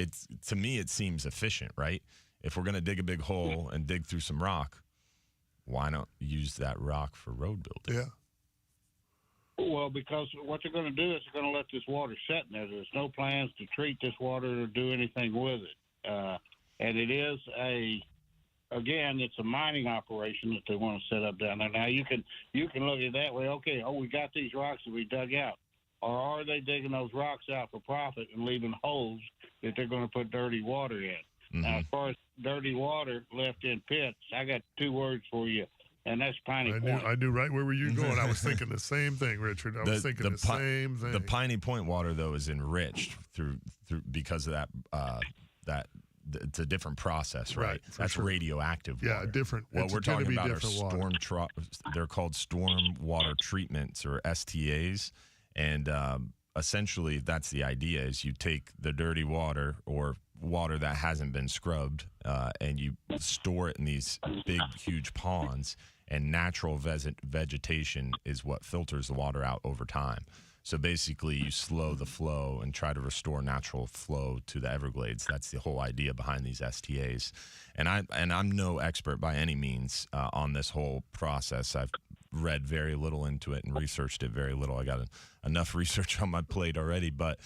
to me, it seems efficient, right? If we're going to dig a big hole and dig through some rock, why not use that rock for road building? Yeah. Well, because what they're going to do is they're going to let this water sit in there. There's no plans to treat this water or do anything with it. And it is it's a mining operation that they want to set up down there. Now, you can look at it that way. Okay, we got these rocks that we dug out. Or are they digging those rocks out for profit and leaving holes that they're going to put dirty water in? Mm-hmm. Now, as far as dirty water left in pits, I got 2 words for you. And that's Piney Point. I knew right where were you going. I was thinking the same thing, Richard. I was thinking the same thing. The Piney Point water, though, is enriched through because of that. It's a different process, right? That's sure. Radioactive water. Yeah, different. What we're talking about are water. They're called storm water treatments, or STAs, and essentially that's the idea: is you take the dirty water or water that hasn't been scrubbed, and you store it in these big, huge ponds, and natural vegetation is what filters the water out over time. So basically, you slow the flow and try to restore natural flow to the Everglades. That's the whole idea behind these STAs. And I'm no expert by any means on this whole process. I've read very little into it and researched it very little. I got enough research on my plate already. But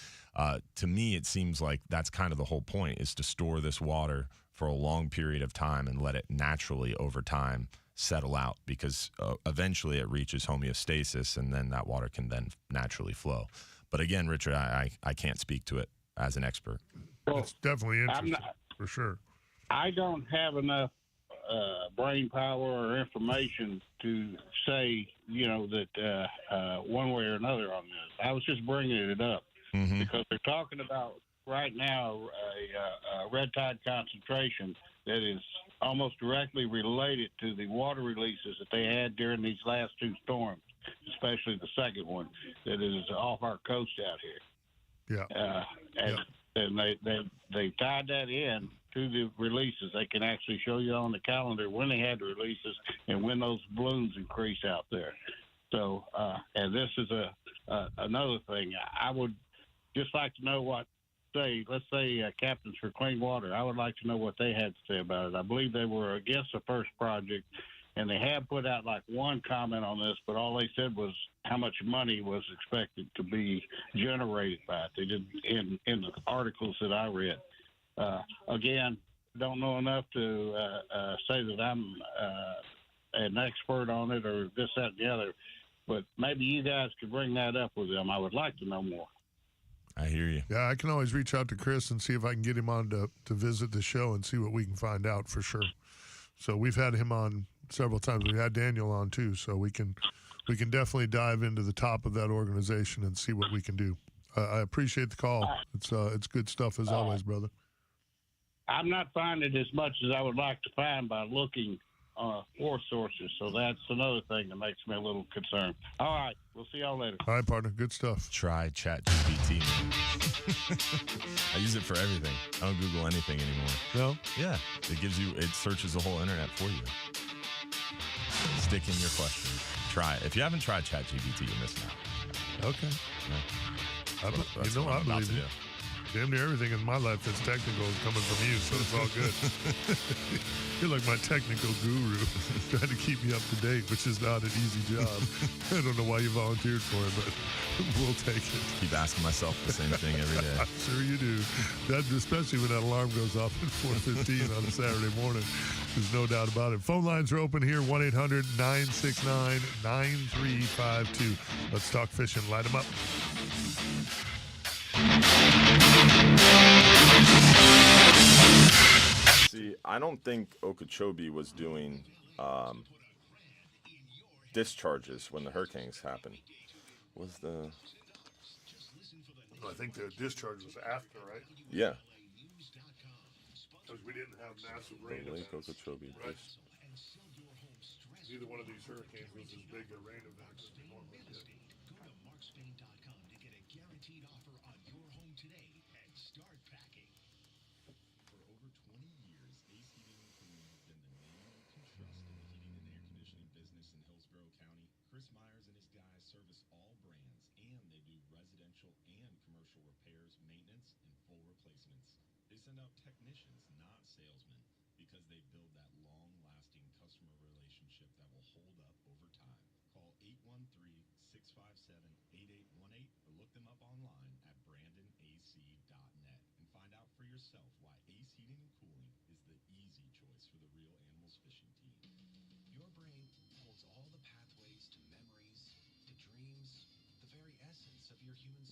to me, it seems like that's kind of the whole point, is to store this water for a long period of time and let it naturally over time settle out, because eventually it reaches homeostasis and then that water can then naturally flow. But again, Richard, I can't speak to it as an expert. Well, it's definitely interesting. for sure. I don't have enough brain power or information to say, that one way or another on this. I was just bringing it up because they're talking about right now a red tide concentration that is almost directly related to the water releases that they had during these last two storms, especially the second one that is off our coast out here. Yeah. And they tied that in to the releases. They can actually show you on the calendar when they had the releases and when those balloons increase out there. So, and this is another thing. I would just like to know let's say Captains for Clean Water. I would like to know what they had to say about it. I believe they were against the first project, and they have put out like one comment on this, but all they said was how much money was expected to be generated by it. They did in the articles that I read. Again, don't know enough to say that I'm an expert on it or this, that, and the other, but maybe you guys could bring that up with them. I would like to know more. I hear you. Yeah, I can always reach out to Chris and see if I can get him on to visit the show and see what we can find out for sure. So we've had him on several times. We had Daniel on too, so we can definitely dive into the top of that organization and see what we can do. I appreciate the call. It's good stuff as always, brother. I'm not finding as much as I would like to find by looking for sources, so that's another thing that makes me a little concerned. All right, we'll see y'all later. All right, partner. Good stuff. Try ChatGPT. I use it for everything. I don't Google anything anymore. No? Yeah. It searches the whole internet for you. Stick in your question. Try it. If you haven't tried ChatGPT, you're missing out. Okay. Yeah. I believe you. Damn near everything in my life that's technical is coming from you, so it's all good. You're like my technical guru, trying to keep me up to date, which is not an easy job. I don't know why you volunteered for it, but we'll take it. Keep asking myself the same thing every day. I'm sure you do. That, especially when that alarm goes off at 4:15 on a Saturday morning. There's no doubt about it. Phone lines are open here, 1-800-969-9352. Let's talk fishing. Light them up. See, I don't think Okeechobee was doing discharges when the hurricanes happened. I think the discharge was after, right? Yeah. Because we didn't have massive rain Lake events. Okeechobee. Right? Neither one of these hurricanes was as big a rain event as we normally did.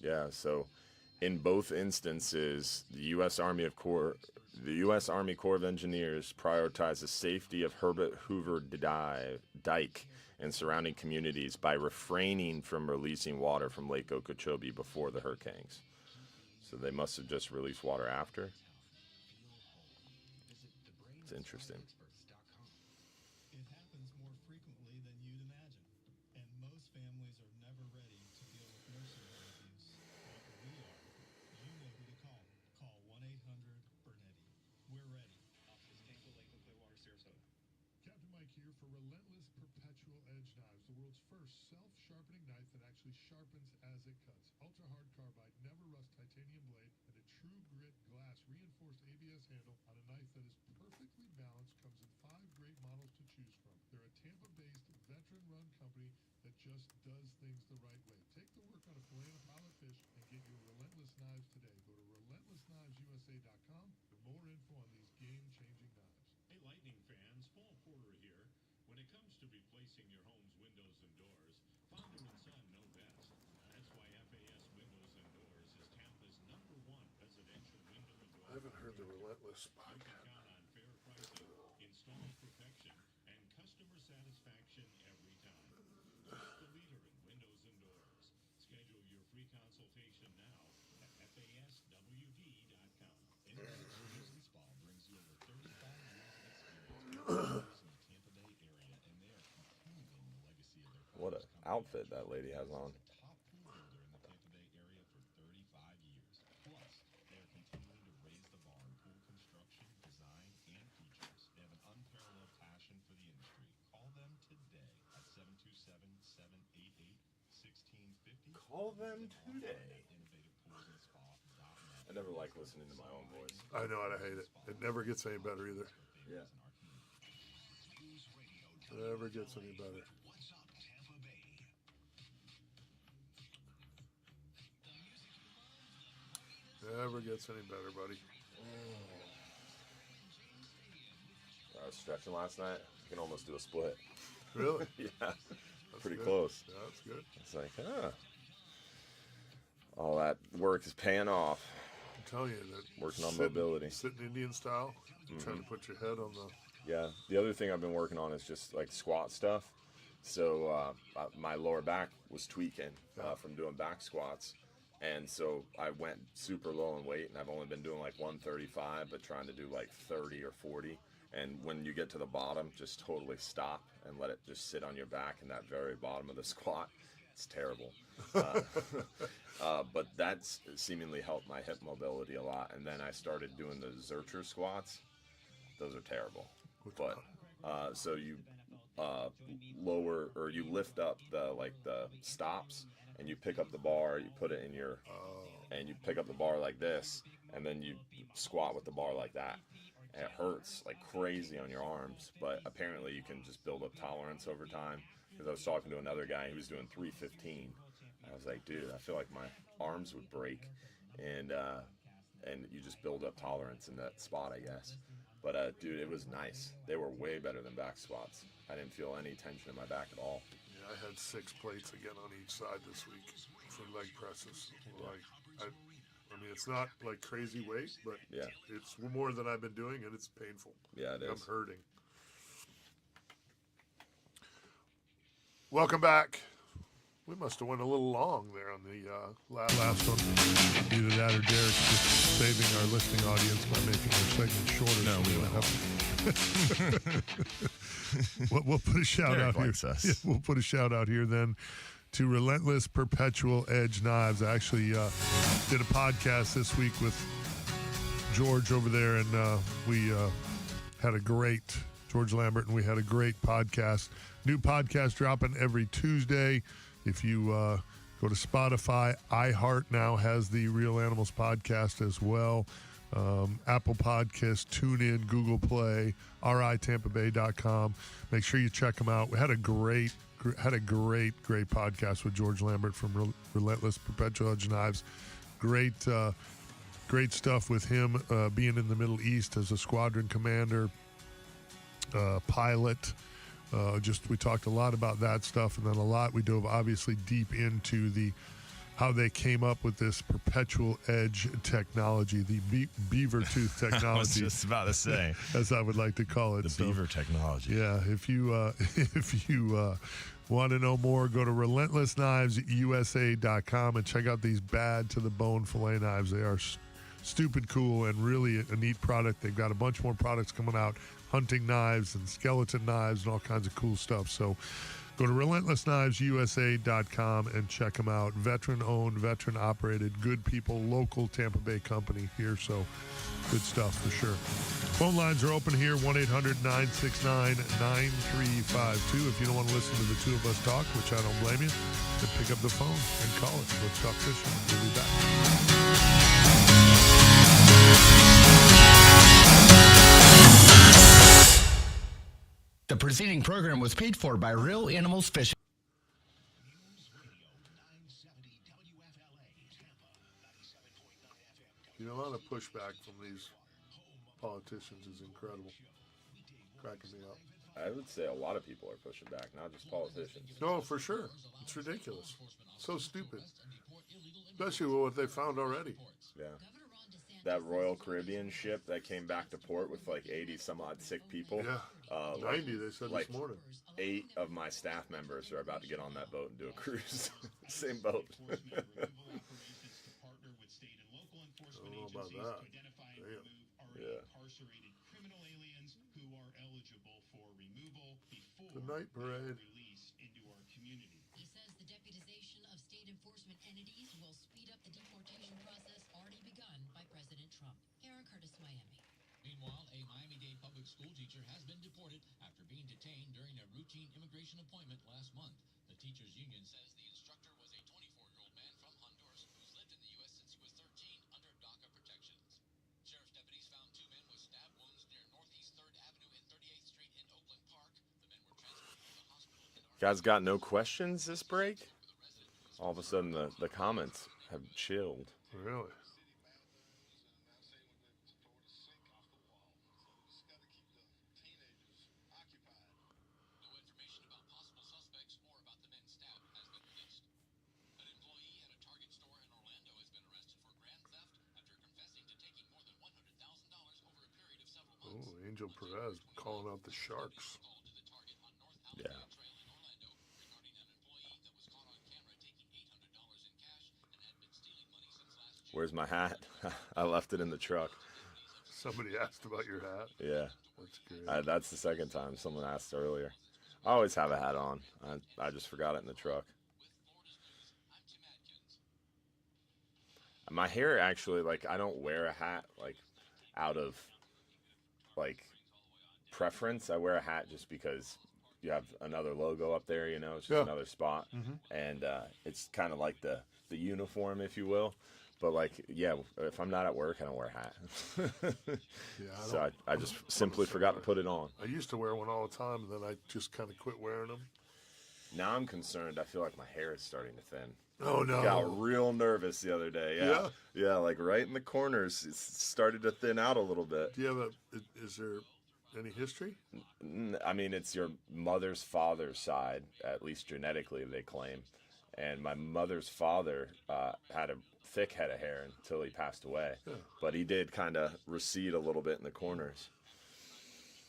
Yeah, so in both instances, the U.S. Army Corps of Engineers prioritized the safety of Herbert Hoover Dike and surrounding communities by refraining from releasing water from Lake Okeechobee before the hurricanes. So they must have just released water after. It's interesting. Relentless podcast. Install perfection and customer satisfaction every time. Trust the leader in windows and doors. Schedule your free consultation now at faswd.com. Independent Windows and Spa brings you over 35 years of experience in the Tampa Bay area, and they are continuing the legacy of their What an outfit that lady has on. top pool builder in the Tampa Bay area for 35 years. Plus, they are continuing to raise the bar in pool construction, design, and features. They have an unparalleled passion for the industry. Call them today at 727-788-1650. Call them today. InnovativePoolsAndSpa.net. I never like listening to my own voice. I know it. I hate it. It never gets any better either. Yeah. Never gets any better. Never gets any better, buddy. I was stretching last night. You can almost do a split. Really? Yeah. That's Pretty good. close. Yeah, that's good. It's like, all that work is paying off. I'm telling you that. Working on mobility. Sitting Indian style, trying to put your head on the. Yeah. The other thing I've been working on is just like squat stuff. So my lower back was tweaking from doing back squats. And so I went super low in weight, and I've only been doing like 135, but trying to do like 30 or 40. And when you get to the bottom, just totally stop and let it just sit on your back in that very bottom of the squat. It's terrible. But that's seemingly helped my hip mobility a lot. And then I started doing the Zercher squats. Those are terrible. But so you lower, or you lift up the stops, and you pick up the bar, you put it in your, and you pick up the bar like this, and then you squat with the bar like that. And it hurts like crazy on your arms, but apparently you can just build up tolerance over time. Because I was talking to another guy, he was doing 315. I was like, dude, I feel like my arms would break, and you just build up tolerance in that spot, I guess. But dude, it was nice. They were way better than back squats. I didn't feel any tension in my back at all. Yeah, I had 6 plates again on each side this week for leg presses. Like, I mean, it's not like crazy weight, but Yeah. it's more than I've been doing, and it's painful. Yeah, it I'm is. hurting. Welcome back. We must have went a little long there on the last one. Either that or Derek's just saving our listening audience by making our segment shorter. No, we don't have to. We'll put a shout Derek out here. likes us. Yeah, we'll put a shout out here then to Relentless Perpetual Edge Knives. I actually did a podcast this week with George over there, and we had a great, George Lambert, and we had a great podcast. New podcast dropping every Tuesday. If you go to Spotify, iHeart now has the Real Animals podcast as well. Apple Podcasts, TuneIn, Google Play, RITampaBay.com. Make sure you check them out. We had a great podcast with George Lambert from Relentless Perpetual Edge Knives. Great stuff with him being in the Middle East as a squadron commander, pilot. We talked a lot about that stuff, and then we dove obviously deep into how they came up with this perpetual edge technology, the beaver tooth technology. I was just about to say, as I would like to call it. the beaver technology. Yeah, if you want to know more, go to relentlessknivesusa.com and check out these bad to the bone fillet knives. They are stupid cool and really a neat product. They've got a bunch more products coming out, hunting knives and skeleton knives and all kinds of cool stuff. So go to relentlessknivesusa.com and check them out. Veteran-owned, veteran-operated, good people, local Tampa Bay company here. So good stuff for sure. Phone lines are open here, 1-800-969-9352. If you don't want to listen to the two of us talk, which I don't blame you, then pick up the phone and call us. Let's talk fishing. We'll be back. The preceding program was paid for by Real Animals Fishing. The amount of pushback from these politicians is incredible. Cracking me up. I would say a lot of people are pushing back, not just politicians. No, for sure. It's ridiculous. So stupid. Especially with what they found already. Yeah. that Royal Caribbean ship that came back to port with like 80 some odd sick people. Yeah. 90, they said like this morning. 8 of my staff members are about to get on that boat and do a cruise. Same boat. I don't know about that. Damn. Yeah. The night parade. He says the deputization of state enforcement entities will speed up the deportation process already begun by President Trump. Karen Curtis, Miami. Meanwhile, a Miami-Dade public school teacher has been deported after being detained during a routine immigration appointment last month. The teachers union says the instructor was a 24-year-old man from Honduras who's lived in the U.S. since he was 13 under DACA protections. Sheriff's deputies found 2 men with stab wounds near Northeast 3rd Avenue and 38th Street in Oakland Park. The men were transported to the hospital in Guys got no questions this break? All of a sudden the comments have chilled. Really? Oh, Angel Perez calling out the Sharks. Yeah. Where's my hat? I left it in the truck. Somebody asked about your hat. Yeah. That's great. That's the second time someone asked earlier. I always have a hat on. I just forgot it in the truck. My hair actually, like, I don't wear a hat, like, out of, like, preference. I wear a hat just because you have another logo up there, you know, it's just another spot. And it's kind of like the uniform, if you will. But, like, yeah, if I'm not at work, I don't wear a hat. So I just simply forgot to put it on. I used to wear one all the time, and then I just kind of quit wearing them. Now I'm concerned. I feel like my hair is starting to thin. Oh, no. Got real nervous the other day. Yeah. Yeah, like right in the corners. It started to thin out a little bit. Do you have is there any history? I mean, it's your mother's father's side, at least genetically, they claim. And my mother's father had a thick head of hair until he passed away. Yeah. But he did kind of recede a little bit in the corners.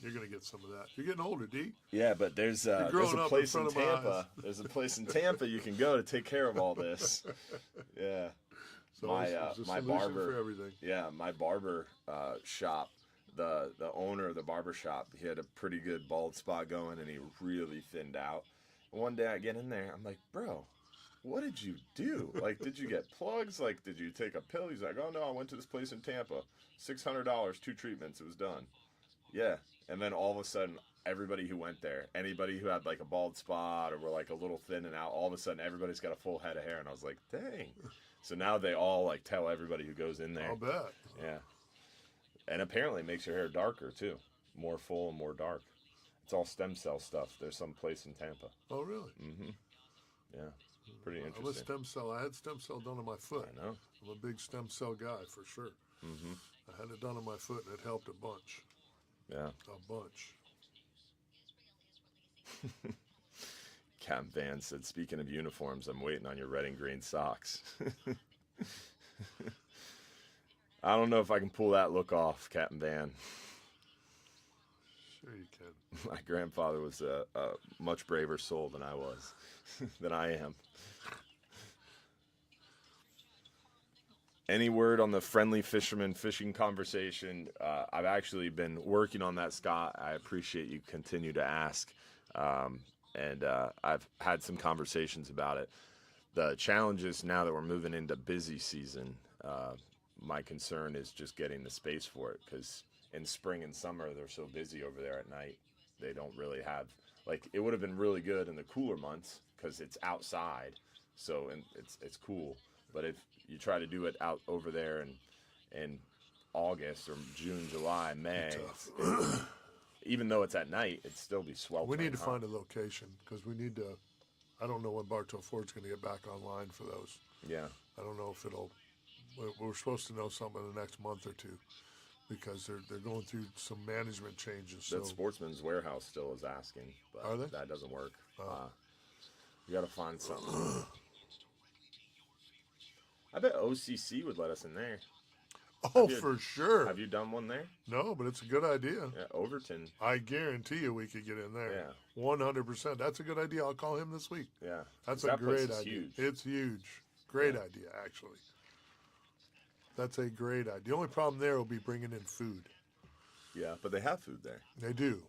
You're going to get some of that. You're getting older, D. Yeah, but there's a place in Tampa. There's a place in Tampa you can go to take care of all this. Yeah. So my barber for everything. Yeah, my barber shop, the owner of the barber shop, he had a pretty good bald spot going and he really thinned out. One day I get in there, I'm like, "Bro, what did you do? Like, did you get plugs? Like, did you take a pill?" He's like, "Oh no, I went to this place in Tampa. $600, 2 treatments, it was done." Yeah. And then all of a sudden, everybody who went there, anybody who had like a bald spot or were like a little thin and out, all of a sudden everybody's got a full head of hair. And I was like, dang. So now they all like tell everybody who goes in there. I'll bet. Yeah. And apparently it makes your hair darker too. More full and more dark. It's all stem cell stuff. There's some place in Tampa. Oh, really? Mm-hmm. Yeah. Pretty interesting. I'm a stem cell. I had stem cell done on my foot. I know. I'm a big stem cell guy for sure. Mm-hmm. I had it done on my foot and it helped a bunch. Yeah. A bunch. Capt Van said, "Speaking of uniforms, I'm waiting on your red and green socks." I don't know if I can pull that look off, Capt Van. Sure you can. My grandfather was a much braver soul than I was, than I am. Any word on the friendly fisherman fishing conversation? I've actually been working on that, Scott. I appreciate you continue to ask. And I've had some conversations about it. The challenge is now that we're moving into busy season, my concern is just getting the space for it, because in spring and summer, they're so busy over there at night. They don't really have, like, it would have been really good in the cooler months because it's outside, so and it's cool. But if you try to do it out over there in August or June, July, May, even though it's at night, it'd still be sweltering. We need to find a location because we need to. I don't know when Bartow Ford's going to get back online for those. Yeah. I don't know if it'll. We're supposed to know something in the next month or two because they're going through some management changes. That So Sportsman's Warehouse still is asking, but Are they? that doesn't work. You got to find something. I bet OCC would let us in there. Oh, for sure. Have you done one there? No, but it's a good idea. Yeah, Overton. I guarantee you we could get in there. Yeah. 100%. That's a good idea. I'll call him this week. Yeah. That's a that place great is idea. Huge. It's huge. Great idea, actually. That's a great idea. The only problem there will be bringing in food. Yeah, but they have food there. They do.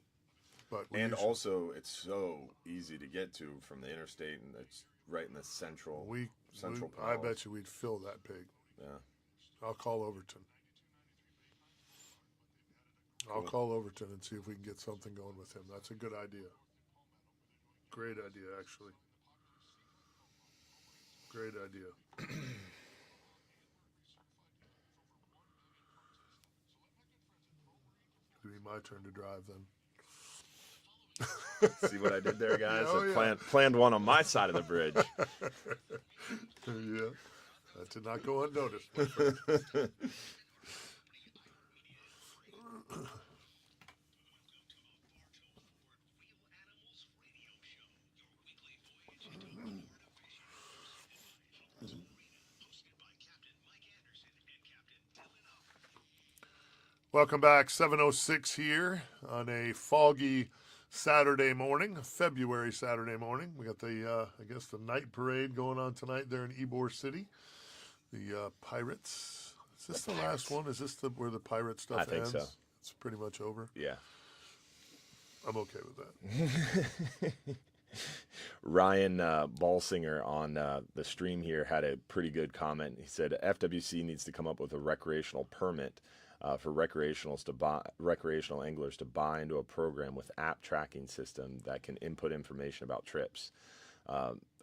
But also, it's so easy to get to from the interstate, and it's right in the central I bet you we'd fill that pig. Yeah. I'll call Overton. I'll call Overton and see if we can get something going with him. That's a good idea. Great idea, actually. Great idea. It'll be my turn to drive then. See what I did there, guys? Oh, I planned one on my side of the bridge. Yeah. That did not go unnoticed, my friend. Welcome back, 7:06 here on a foggy Saturday morning, February Saturday morning. We got the, I guess, the night parade going on tonight there in Ybor City. The Pirates. Is this the last one? Is this where the pirate stuff ends? I think so. It's pretty much over. Yeah. I'm okay with that. Ryan Balsinger on the stream here had a pretty good comment. He said FWC needs to come up with a recreational permit for recreational anglers to buy into a program with app tracking system that can input information about trips.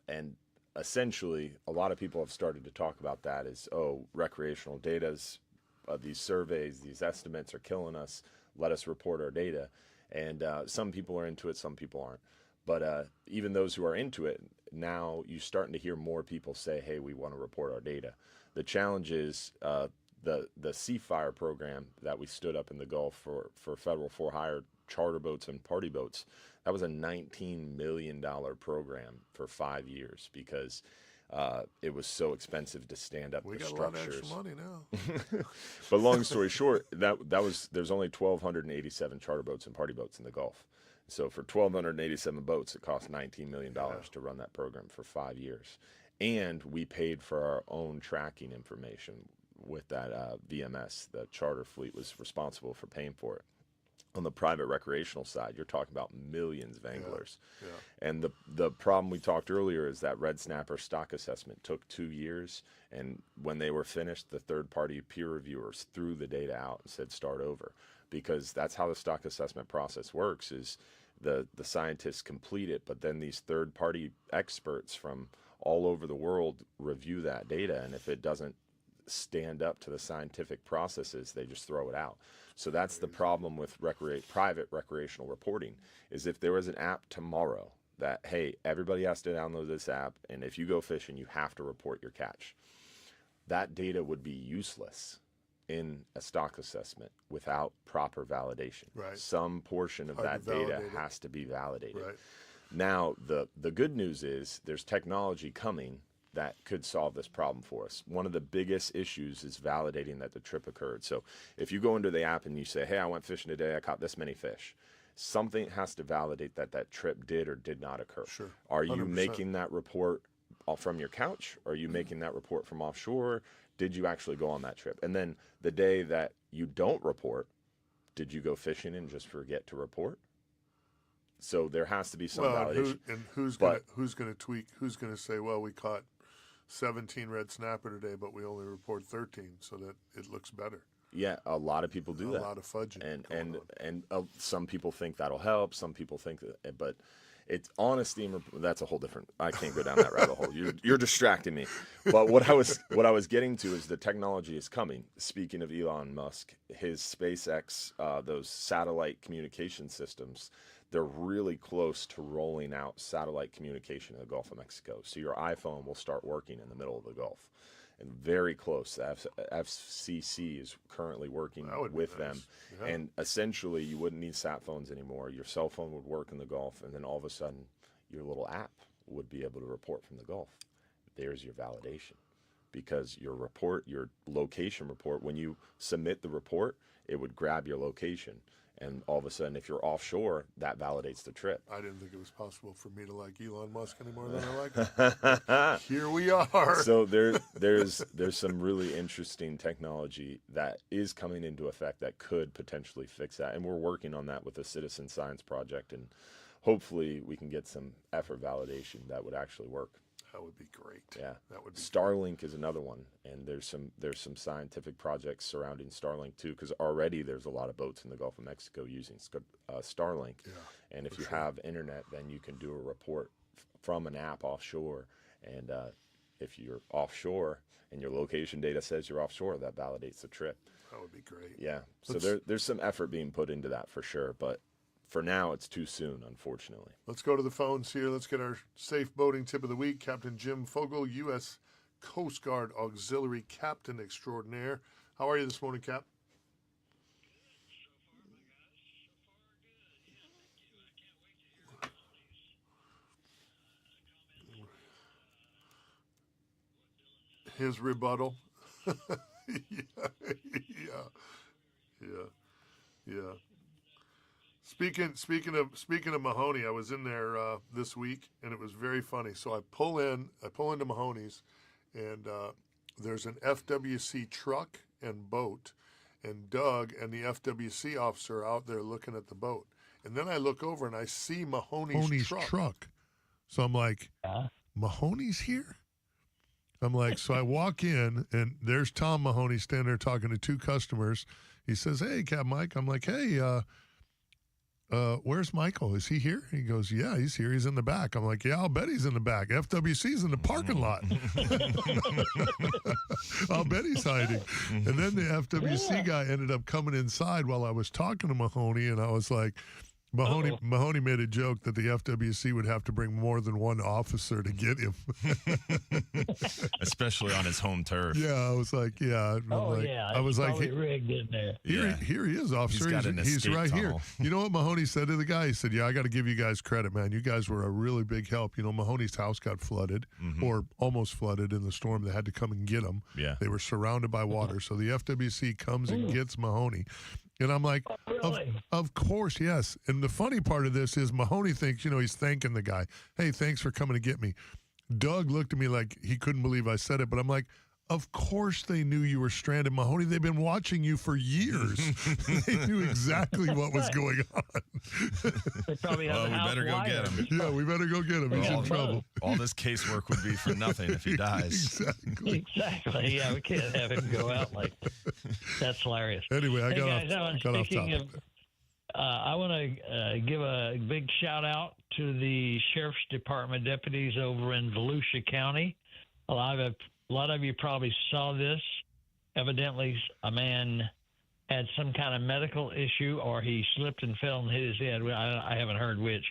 And essentially, a lot of people have started to talk about that as, recreational data's these surveys, these estimates are killing us. Let us report our data. And some people are into it, some people aren't. But even those who are into it, now you're starting to hear more people say, hey, we want to report our data. The challenge is the Seafire program that we stood up in the Gulf for federal for-hire charter boats and party boats. That was a $19 million program for 5 years because it was so expensive to stand up the structures. We got a lot of extra money now. But long story short, there's only 1,287 charter boats and party boats in the Gulf. So for 1,287 boats, it cost $19 million to run that program for 5 years. And we paid for our own tracking information with that VMS. The charter fleet was responsible for paying for it. On the private recreational side, you're talking about millions of anglers. Yeah. And the problem we talked earlier is that red snapper stock assessment took 2 years. And when they were finished, the third-party peer reviewers threw the data out and said start over. Because that's how the stock assessment process works is the scientists complete it, but then these third-party experts from all over the world review that data. And if it doesn't stand up to the scientific processes, they just throw it out. So that's the problem with private recreational reporting, is if there was an app tomorrow that, hey, everybody has to download this app, and if you go fishing, you have to report your catch. That data would be useless in a stock assessment without proper validation. Right. Some portion of that data has to be validated. Right. Now, the good news is there's technology coming that could solve this problem for us. One of the biggest issues is validating that the trip occurred. So if you go into the app and you say, hey, I went fishing today, I caught this many fish, something has to validate that trip did or did not occur. Sure. Are you 100%. Making that report from your couch? Are you making that report from offshore? Did you actually go on that trip? And then the day that you don't report, did you go fishing and just forget to report? So there has to be some validation. Who's going to tweak? Who's going to say, well, we caught 17 red snapper today, but we only report 13, so that it looks better. Yeah, a lot of people do that. A lot of fudging. And some people think that'll help. Some people think that, but it's honesty. That's a whole different. I can't go down that rabbit hole. You're distracting me. But what I was getting to is the technology is coming. Speaking of Elon Musk, his SpaceX, those satellite communication systems, they're really close to rolling out satellite communication in the Gulf of Mexico. So your iPhone will start working in the middle of the Gulf. And very close. The FCC is currently working with them. Yeah. And essentially, you wouldn't need sat phones anymore. Your cell phone would work in the Gulf, and then all of a sudden, your little app would be able to report from the Gulf. There's your validation. because your location report, when you submit the report, it would grab your location. And all of a sudden, if you're offshore, that validates the trip. I didn't think it was possible for me to like Elon Musk any more than I like him. Here we are. So there's some really interesting technology that is coming into effect that could potentially fix that. And we're working on that with the Citizen Science Project. And hopefully we can get some effort validation that would actually work. That would be great. Yeah, that would be Starlink great. Is another one, and there's some scientific projects surrounding Starlink too, because already there's a lot of boats in the Gulf of Mexico using Starlink. Yeah, and if you have internet, then you can do a report from an app offshore. And if you're offshore and your location data says you're offshore, that validates the trip. That would be great. Yeah, so there's some effort being put into that for sure, but for now, it's too soon, unfortunately. Let's go to the phones here. Let's get our safe boating tip of the week. Captain Jim Fogel, U.S. Coast Guard Auxiliary Captain Extraordinaire. How are you this morning, Cap? His rebuttal. Yeah. Speaking of Mahoney, I was in there this week, and it was very funny. So I pull into Mahoney's, and there's an FWC truck and boat, and Doug and the FWC officer are out there looking at the boat. And then I look over and I see Mahoney's truck. So I'm like, Mahoney's here? I'm like, so I walk in, and there's Tom Mahoney standing there talking to two customers. He says, "Hey, Cap Mike." I'm like, "Hey, where's Michael? Is he here?" He goes, "Yeah, he's here. He's in the back." I'm like, "Yeah, I'll bet he's in the back. FWC's in the parking lot." I'll bet he's hiding. And then the FWC guy ended up coming inside while I was talking to Mahoney, and I was like, Mahoney made a joke that the FWC would have to bring more than one officer to get him. Especially on his home turf. Yeah, I was like, yeah. I was like, rigged in there. Here he is, officer. He's right tunnel. here. You know what Mahoney said to the guy? He said, "Yeah, I got to give you guys credit, man. You guys were a really big help. You know, Mahoney's house got flooded or almost flooded in the storm. They had to come and get him. Yeah. They were surrounded by water. So the FWC comes and gets Mahoney. And I'm like, of course, yes. And the funny part of this is Mahoney thinks, he's thanking the guy. "Hey, thanks for coming to get me." Doug looked at me like he couldn't believe I said it, but I'm like, of course they knew you were stranded, Mahoney. They've been watching you for years. They knew exactly what was going on. They probably have we better go get him. Yeah, we better go get him. He's in trouble. All this casework would be for nothing if he dies. Exactly. Yeah, we can't have him go out like that. That's hilarious. Anyway, I got off topic. I want to give a big shout out to the Sheriff's Department deputies over in Volusia County. A lot of you probably saw this. Evidently, a man had some kind of medical issue, or he slipped and fell and hit his head. I haven't heard which.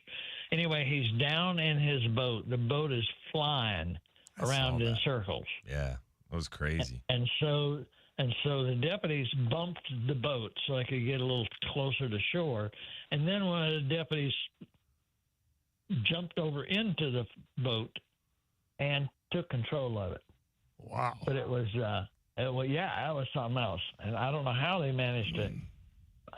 Anyway, he's down in his boat. The boat is flying around in circles. Yeah, that was crazy. And so the deputies bumped the boat so they could get a little closer to shore. And then one of the deputies jumped over into the boat and took control of it. Wow. But it was that was something else. And I don't know how they managed to.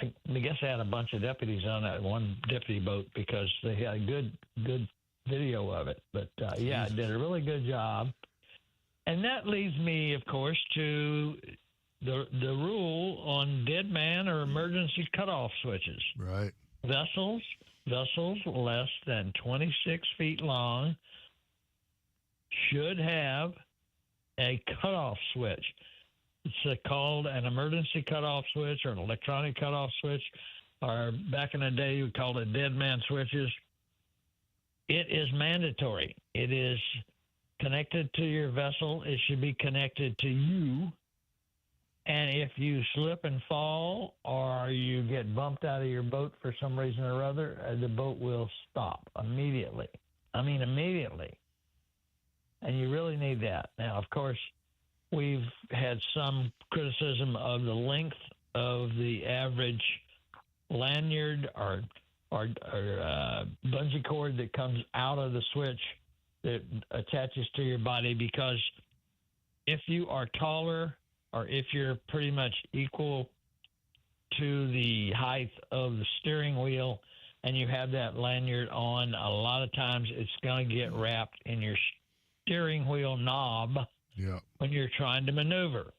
I guess they had a bunch of deputies on that one deputy boat because they had a good video of it. But it did a really good job. And that leads me, of course, to the rule on dead man or emergency cutoff switches. Right. Vessels less than 26 feet long should have a cutoff switch. It's called an emergency cutoff switch or an electronic cutoff switch, or back in the day we called it dead man switches. It is mandatory. It is connected to your vessel. It should be connected to you. And if you slip and fall or you get bumped out of your boat for some reason or other, the boat will stop immediately. I mean, immediately. And you really need that. Now, of course, we've had some criticism of the length of the average lanyard or bungee cord that comes out of the switch that attaches to your body, because if you are taller or if you're pretty much equal to the height of the steering wheel and you have that lanyard on, a lot of times it's going to get wrapped in your steering wheel knob when you're trying to maneuver.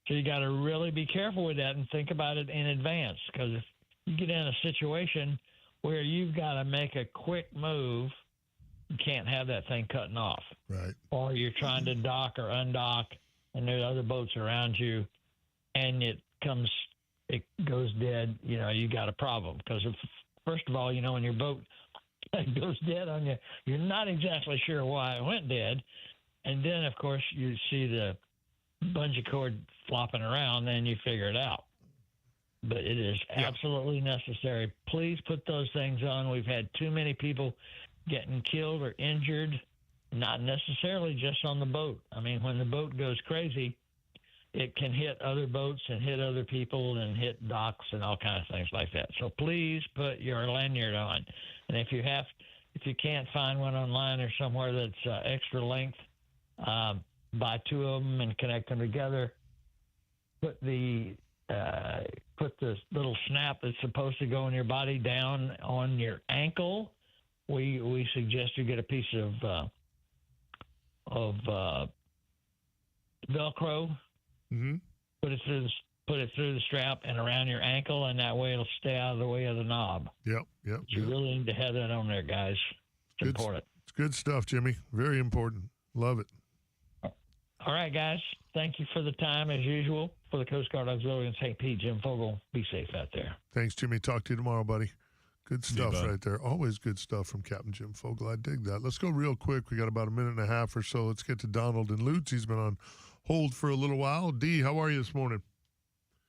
So you got to really be careful with that and think about it in advance, because if you get in a situation where you've got to make a quick move, you can't have that thing cutting off. Right. Or you're trying to dock or undock, and there's other boats around you, and it goes dead. You got a problem, because first of all, when your boat goes dead on you, you're not exactly sure why it went dead, and then of course you see the bungee cord flopping around, then you figure it out. But it is absolutely necessary. Please put those things on. We've had too many people getting killed or injured, not necessarily just on the boat. I mean, when the boat goes crazy, it can hit other boats and hit other people and hit docks and all kinds of things like that. So please put your lanyard on. And if you can't find one online or somewhere that's extra length, buy two of them and connect them together. Put the little snap that's supposed to go in your body down on your ankle. We suggest you get a piece of Velcro. Mm-hmm. Put it through the strap and around your ankle, and that way it'll stay out of the way of the knob. Yep. You really need to have that on there, guys. It's important. It's good stuff, Jimmy. Very important. Love it. All right, guys. Thank you for the time, as usual. For the Coast Guard Auxiliary in St. Pete, Jim Fogel. Be safe out there. Thanks, Jimmy. Talk to you tomorrow, buddy. Good stuff right there. Always good stuff from Captain Jim Fogel. I dig that. Let's go real quick. We got about a minute and a half or so. Let's get to Donald and Lutz. He's been on hold for a little while. D, how are you this morning?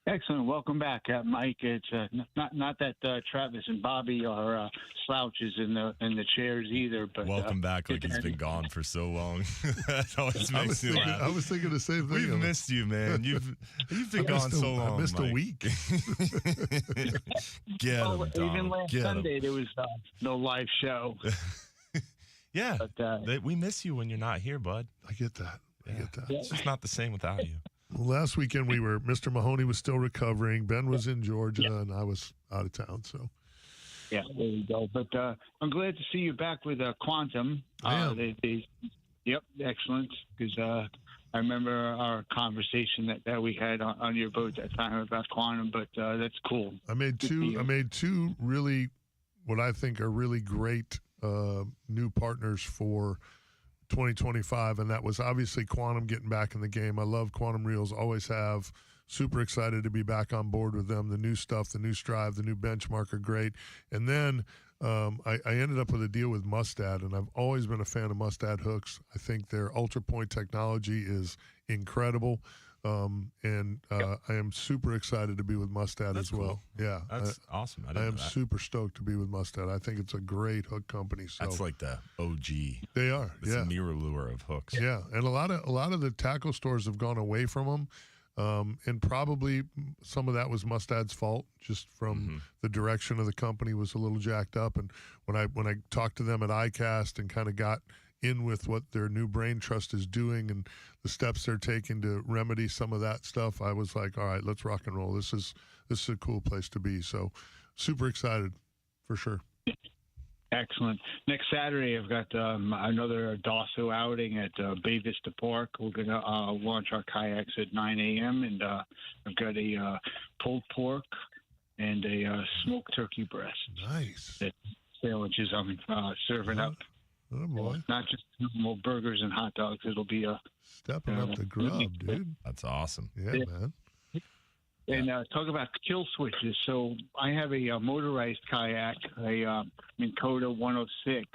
Excellent. Welcome back, Mike. It's not that Travis and Bobby are slouches in the chairs either. But welcome back. Like he's been gone for so long. That always makes me laugh. I was thinking the same thing. We've missed you, man. You've been gone so long. I missed Mike. a week. Get him, Donald. Even last Sunday there was no live show. Yeah, but, we miss you when you're not here, bud. I get that. It's just not the same without you. Well, last weekend Mr. Mahoney was still recovering. Ben was in Georgia, and I was out of town. So, yeah, there you go. But I'm glad to see you back with Quantum. Yep, excellent. Because I remember our conversation that we had on your boat that time about Quantum. But that's cool. I made two really, what I think are really great new partners for 2025, and that was obviously Quantum getting back in the game. I love Quantum Reels, always have. Super excited to be back on board with them. The new stuff, the new Strive, the new Benchmark are great. And then I ended up with a deal with Mustad, and I've always been a fan of Mustad hooks. I think their Ultra Point technology is incredible. I am super excited to be with Mustad as well. Cool. Yeah. That's awesome. I am super stoked to be with Mustad. I think it's a great hook company. So that's like the OG. They are. It's a mirror lure of hooks. Yeah. And a lot of the tackle stores have gone away from them. And probably some of that was Mustad's fault, just from the direction of the company was a little jacked up. And when I talked to them at ICAST and kind of got in with what their new Brain Trust is doing and the steps they're taking to remedy some of that stuff, I was like, all right, let's rock and roll. This is a cool place to be. So super excited for sure. Excellent. Next Saturday, I've got another DOSO outing at Bay Vista Park. We're going to launch our kayaks at 9 a.m. And I've got a pulled pork and a smoked turkey breast. Nice. Sandwiches I'm serving up. Oh, boy. Not just normal burgers and hot dogs. It'll be stepping up the grub, dude. That's awesome. Yeah, man. And talk about kill switches. So I have a motorized kayak, a Minn Kota 106,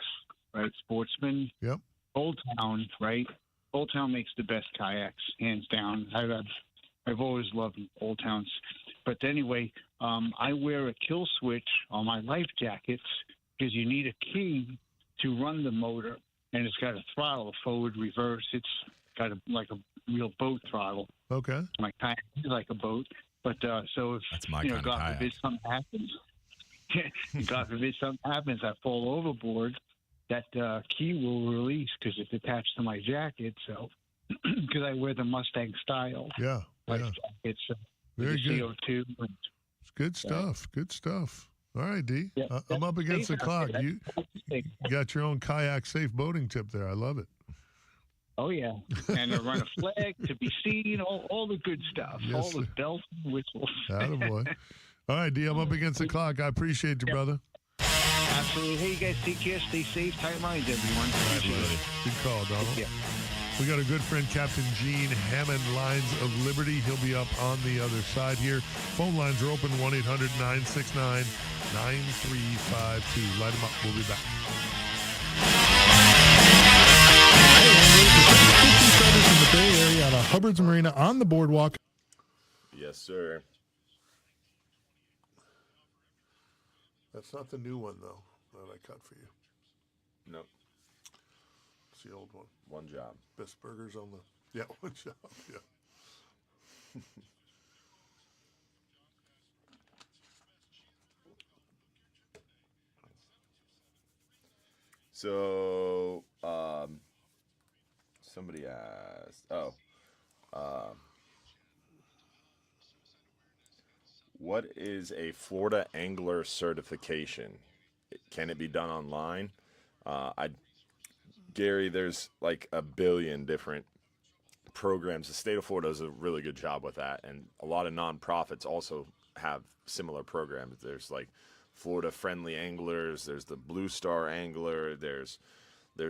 right? Sportsman. Yep. Old Town, right? Old Town makes the best kayaks, hands down. I've always loved Old Towns. But anyway, I wear a kill switch on my life jackets because you need a key to run the motor, and it's got a throttle, forward, reverse. It's got like a real boat throttle. Okay. My kayak is like a boat. But so if that's my kind of God kayak. forbid something happens, God forbid something happens, I fall overboard, that key will release because it's attached to my jacket. So because I wear the Mustang style. Yeah. Like Yeah. it's Very the good. CO2. It's good stuff. Good stuff. All right, D. Yeah, I'm up against the safe out clock. there. You got your own kayak safe boating tip there. I love it. Oh yeah, and to run a flag, to be seen, all the good stuff, Yes, all the sir. bells and whistles. Attaboy. All right, D. I'm up against the clock. I appreciate you, brother. Absolutely. Hey, you guys, take care, stay safe, tight lines, everyone. Appreciate it. Good call, Donald. Yeah. We got a good friend, Captain Gene Hammond, Lines of Liberty. He'll be up on the other side here. Phone lines are open, 1-800-969-9352. Light them up. We'll be back. In the Bay Area out of Hubbard's Marina on the boardwalk. Yes, sir. That's not the new one, though, that I cut for you. Nope. It's the old one. One job. Best burgers on the... Yeah, one job, yeah. So, somebody asked, what is a Florida angler certification? Can it be done online? Gary, there's like a billion different programs. The state of Florida does a really good job with that, and a lot of nonprofits also have similar programs. There's like Florida Friendly Anglers, there's the Blue Star Angler, there's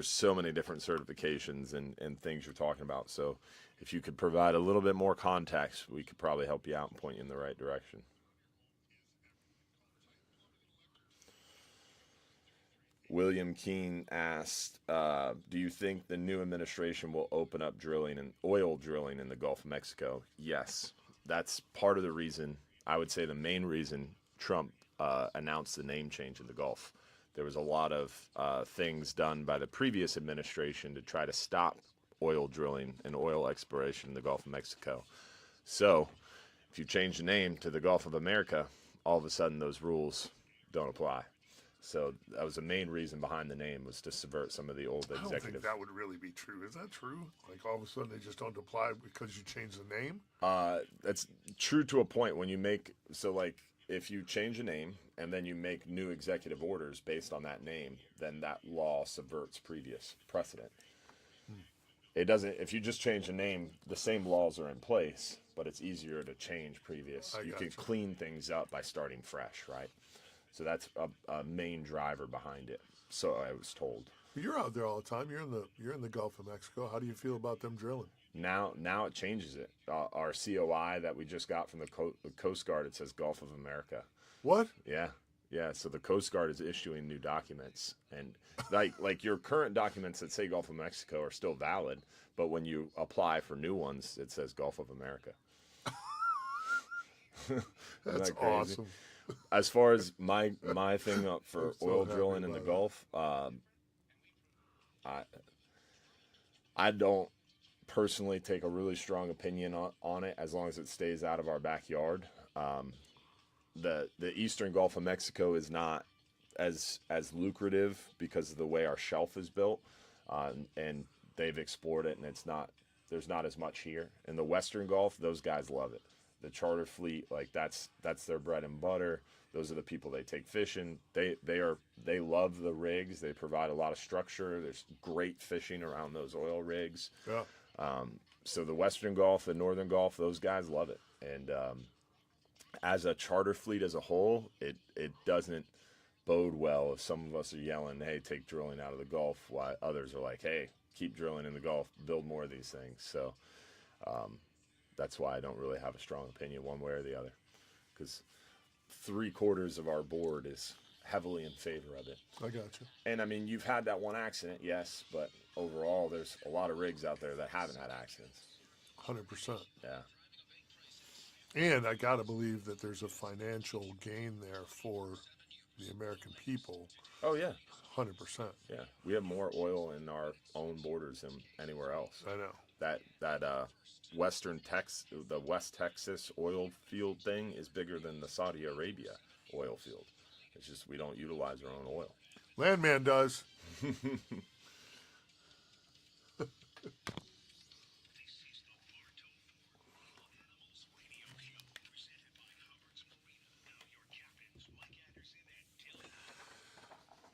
so many different certifications and things you're talking about. So if you could provide a little bit more context, we could probably help you out and point you in the right direction. William Keene asked, do you think the new administration will open up drilling and oil drilling in the Gulf of Mexico? Yes. That's part of the reason, I would say the main reason Trump announced the name change in the Gulf. There was a lot of things done by the previous administration to try to stop oil drilling and oil exploration in the Gulf of Mexico. So if you change the name to the Gulf of America, all of a sudden those rules don't apply. So that was the main reason behind the name, was to subvert some of the old I don't think executive. that would really be true. Is that true? Like all of a sudden they just don't apply because you changed the name? That's true to a point. When you make, so like if you change a name and then you make new executive orders based on that name, then that law subverts previous precedent. It doesn't, if you just change the name, the same laws are in place, but it's easier to change previous. You can clean things up by starting fresh, right? So that's a main driver behind it. So I was told. You're out there all the time. You're in the Gulf of Mexico. How do you feel about them drilling? Now it changes it. Our COI that we just got from the Coast Guard, it says Gulf of America. What? Yeah. So the Coast Guard is issuing new documents, and like your current documents that say Gulf of Mexico are still valid, but when you apply for new ones, it says Gulf of America. That's that crazy? awesome. As far as my thing up for oil drilling in the Gulf, I don't personally take a really strong opinion on it as long as it stays out of our backyard. The eastern Gulf of Mexico is not as lucrative because of the way our shelf is built, and they've explored it, and there's not as much here. In the western Gulf, those guys love it. The charter fleet, like that's their bread and butter. Those are the people they take fishing. They love the rigs. They provide a lot of structure. There's great fishing around those oil rigs. Yeah. So the western Gulf, the northern Gulf, those guys love it. And as a charter fleet as a whole, it doesn't bode well if some of us are yelling, "Hey, take drilling out of the Gulf," while others are like, "Hey, keep drilling in the Gulf. Build more of these things." So. That's why I don't really have a strong opinion one way or the other, because 3/4 of our board is heavily in favor of it. I got you. And I mean, you've had that one accident, yes, but overall, there's a lot of rigs out there that haven't had accidents. 100%. Yeah. And I got to believe that there's a financial gain there for the American people. Oh, yeah. 100%. Yeah. We have more oil in our own borders than anywhere else. I know. That the West Texas oil field thing is bigger than the Saudi Arabia oil field. It's just we don't utilize our own oil. Landman does.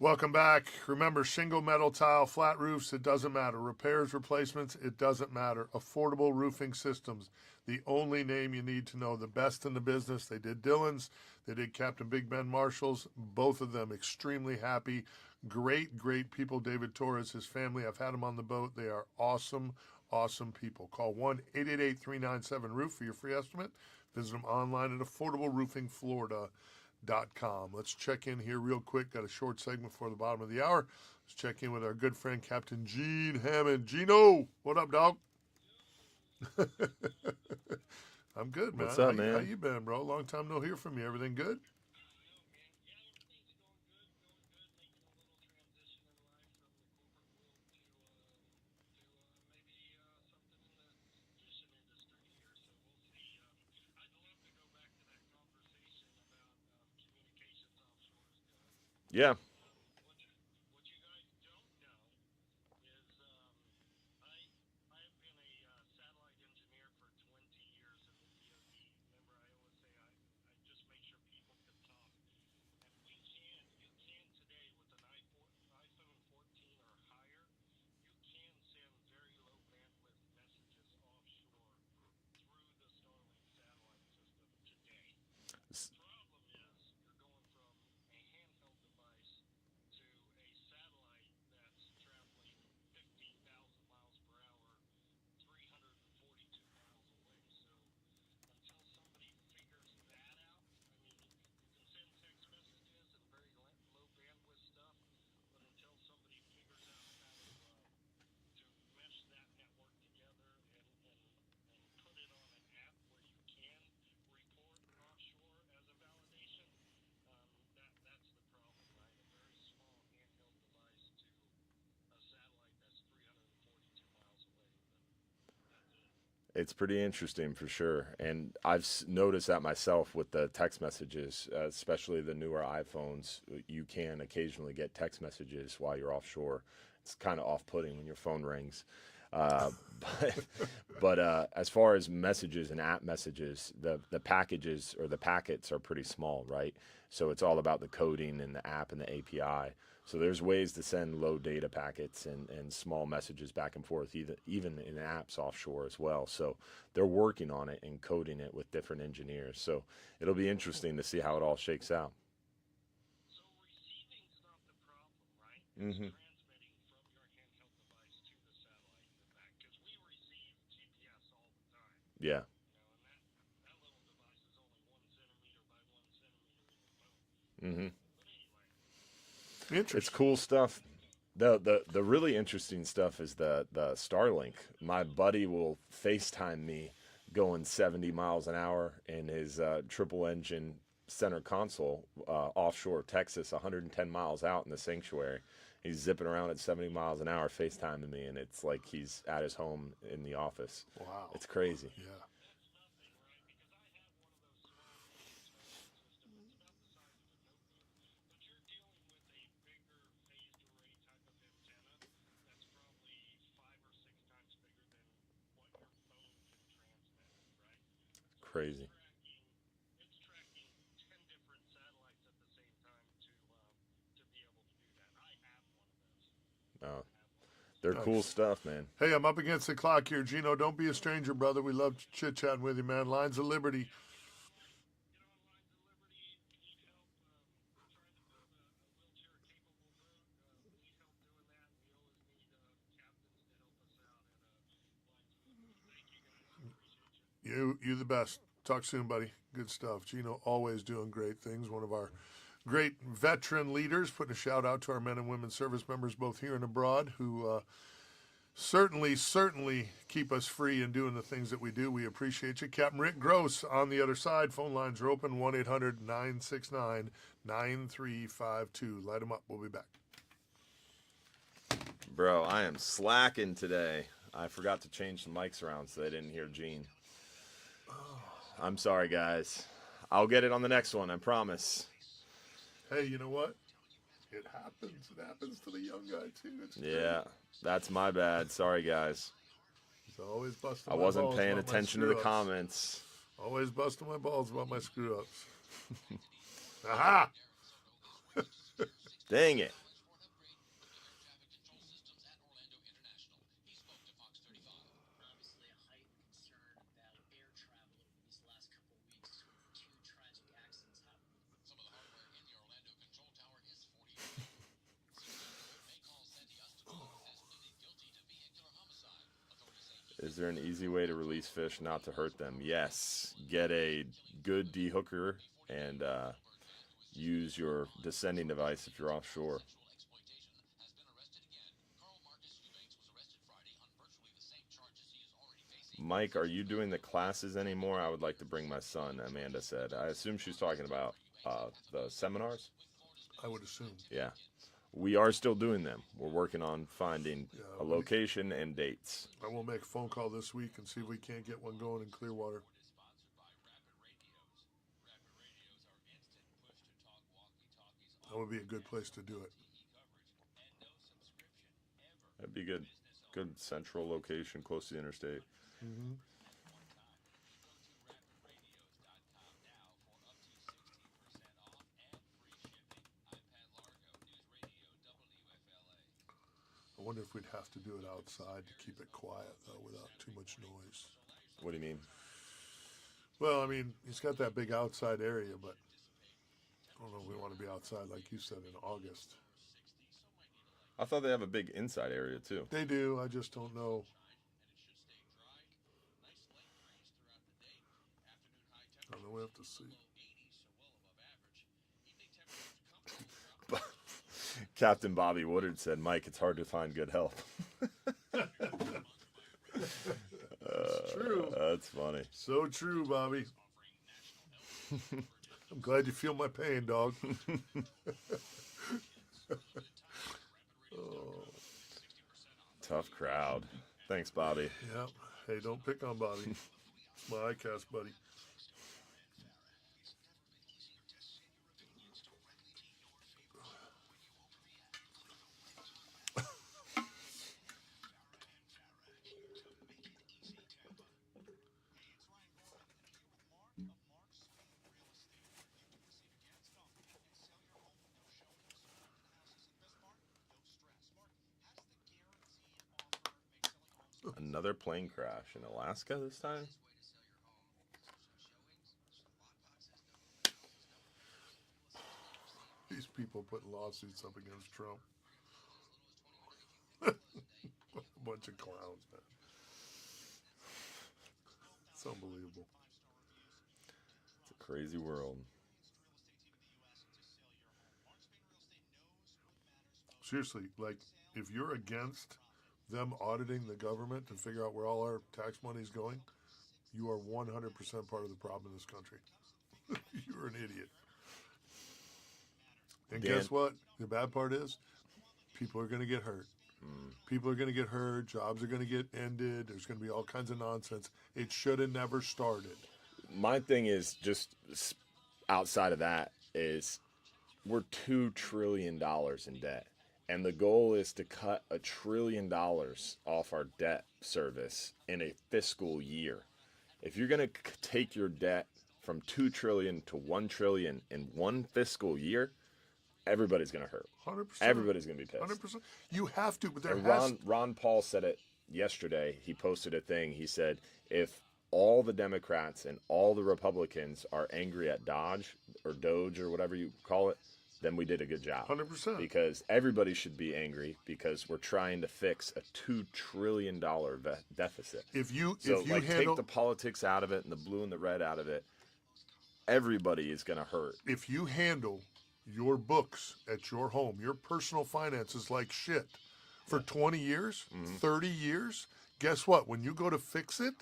Welcome back. Remember, shingle, metal, tile, flat roofs, it doesn't matter. Repairs, replacements, it doesn't matter. Affordable Roofing Systems, the only name you need to know. The best in the business. They did Dillon's. They did Captain Big Ben Marshall's. Both of them extremely happy. Great, great people. David Torres, his family. I've had them on the boat. They are awesome, awesome people. Call 1-888-397-ROOF for your free estimate. Visit them online at affordableroofingflorida.com. Let's check in here real quick. Got a short segment for the bottom of the hour. Let's check in with our good friend Captain Gene Hammond. Gino, what up, dog? I'm good, man. What's up, man? How you been, bro? Long time no hear from you. Everything good? Yeah. It's pretty interesting for sure. And I've noticed that myself with the text messages, especially the newer iPhones. You can occasionally get text messages while you're offshore. It's kind of off-putting when your phone rings. But as far as messages and app messages, the packages or the packets are pretty small, right? So it's all about the coding and the app and the API. So there's ways to send low data packets and small messages back and forth, even in apps offshore as well. So they're working on it and coding it with different engineers. So it'll be interesting to see how it all shakes out. So receiving's not the problem, right? It's transmitting from your handheld device to the satellite and back, because we receive GPS all the time. Yeah. You know, and that little device is only 1 centimeter by 1 centimeter in the phone. But anyway. It's cool stuff. The really interesting stuff is the Starlink. My buddy will FaceTime me going 70 miles an hour in his triple engine center console offshore Texas, 110 miles out in the sanctuary. He's zipping around at 70 miles an hour FaceTiming me, and it's like he's at his home in the office. Wow. It's crazy. Yeah. Crazy. It's tracking 10 different satellites at the same time to be able to do that. I have one of those. Oh, they're cool stuff, man. Hey, I'm up against the clock here. Gino, don't be a stranger, brother. We love chit-chatting with you, man. Lines of Liberty. You the best. Talk soon, buddy. Good stuff. Gino always doing great things. One of our great veteran leaders. Putting a shout out to our men and women service members both here and abroad who certainly keep us free in doing the things that we do. We appreciate you. Captain Rick Gross on the other side. Phone lines are open, 1-800-969-9352. Light them up. We'll be back. Bro, I am slacking today. I forgot to change the mics around so they didn't hear Gene. I'm sorry, guys. I'll get it on the next one, I promise. Hey, you know what? It happens. It happens to the young guy, too. Yeah, that's my bad. Sorry, guys. He's always busting I my wasn't balls paying about my attention to the screw-ups. comments. Always busting my balls about my screw-ups. Aha! Dang it. there an easy way to release fish not to hurt them? Yes. Get a good dehooker and use your descending device if you're offshore. Mike, are you doing the classes anymore? I would like to bring my son, Amanda said. I assume she's talking about the seminars? I would assume. Yeah. We are still doing them. We're working on finding a location and dates. I will make a phone call this week and see if we can't get one going in Clearwater. That would be a good place to do it. That'd be good. Good central location close to the interstate. Mm-hmm. I wonder if we'd have to do it outside to keep it quiet, though, without too much noise. What do you mean? Well, I mean, he's got that big outside area, but I don't know if we want to be outside, like you said, in August. I thought they have a big inside area, too. They do. I just don't know. I don't know. We have to see. Captain Bobby Woodard said, Mike, it's hard to find good help. It's true. That's funny. So true, Bobby. I'm glad you feel my pain, dog. Tough crowd. Thanks, Bobby. Yep. Hey, don't pick on Bobby. It's my ICAST buddy. Another plane crash in Alaska this time? These people putting lawsuits up against Trump. A bunch of clowns, man. It's unbelievable. It's a crazy world. Seriously, like, if you're against them auditing the government to figure out where all our tax money is going, you are 100% part of the problem in this country. You're an idiot. And Dan, guess what? The bad part is people are going to get hurt. People are going to get hurt. Jobs are going to get ended. There's going to be all kinds of nonsense. It should have never started. My thing is just outside of that is we're $2 trillion in debt. And the goal is to cut $1 trillion off our debt service in a fiscal year. If you're going to take your debt from $2 trillion to $1 trillion in one fiscal year, everybody's going to hurt. 100%. Everybody's going to be pissed. 100%. You have to, but there And has Ron Paul said it yesterday. He posted a thing. He said, if all the Democrats and all the Republicans are angry at Doge or whatever you call it, then we did a good job. 100%. Because everybody should be angry because we're trying to fix a $2 trillion deficit. If you handle, handle take the politics out of it and the blue and the red out of it, everybody is going to hurt. If you handle your books at your home, your personal finances like shit for 20 years, 30 years, guess what? When you go to fix it,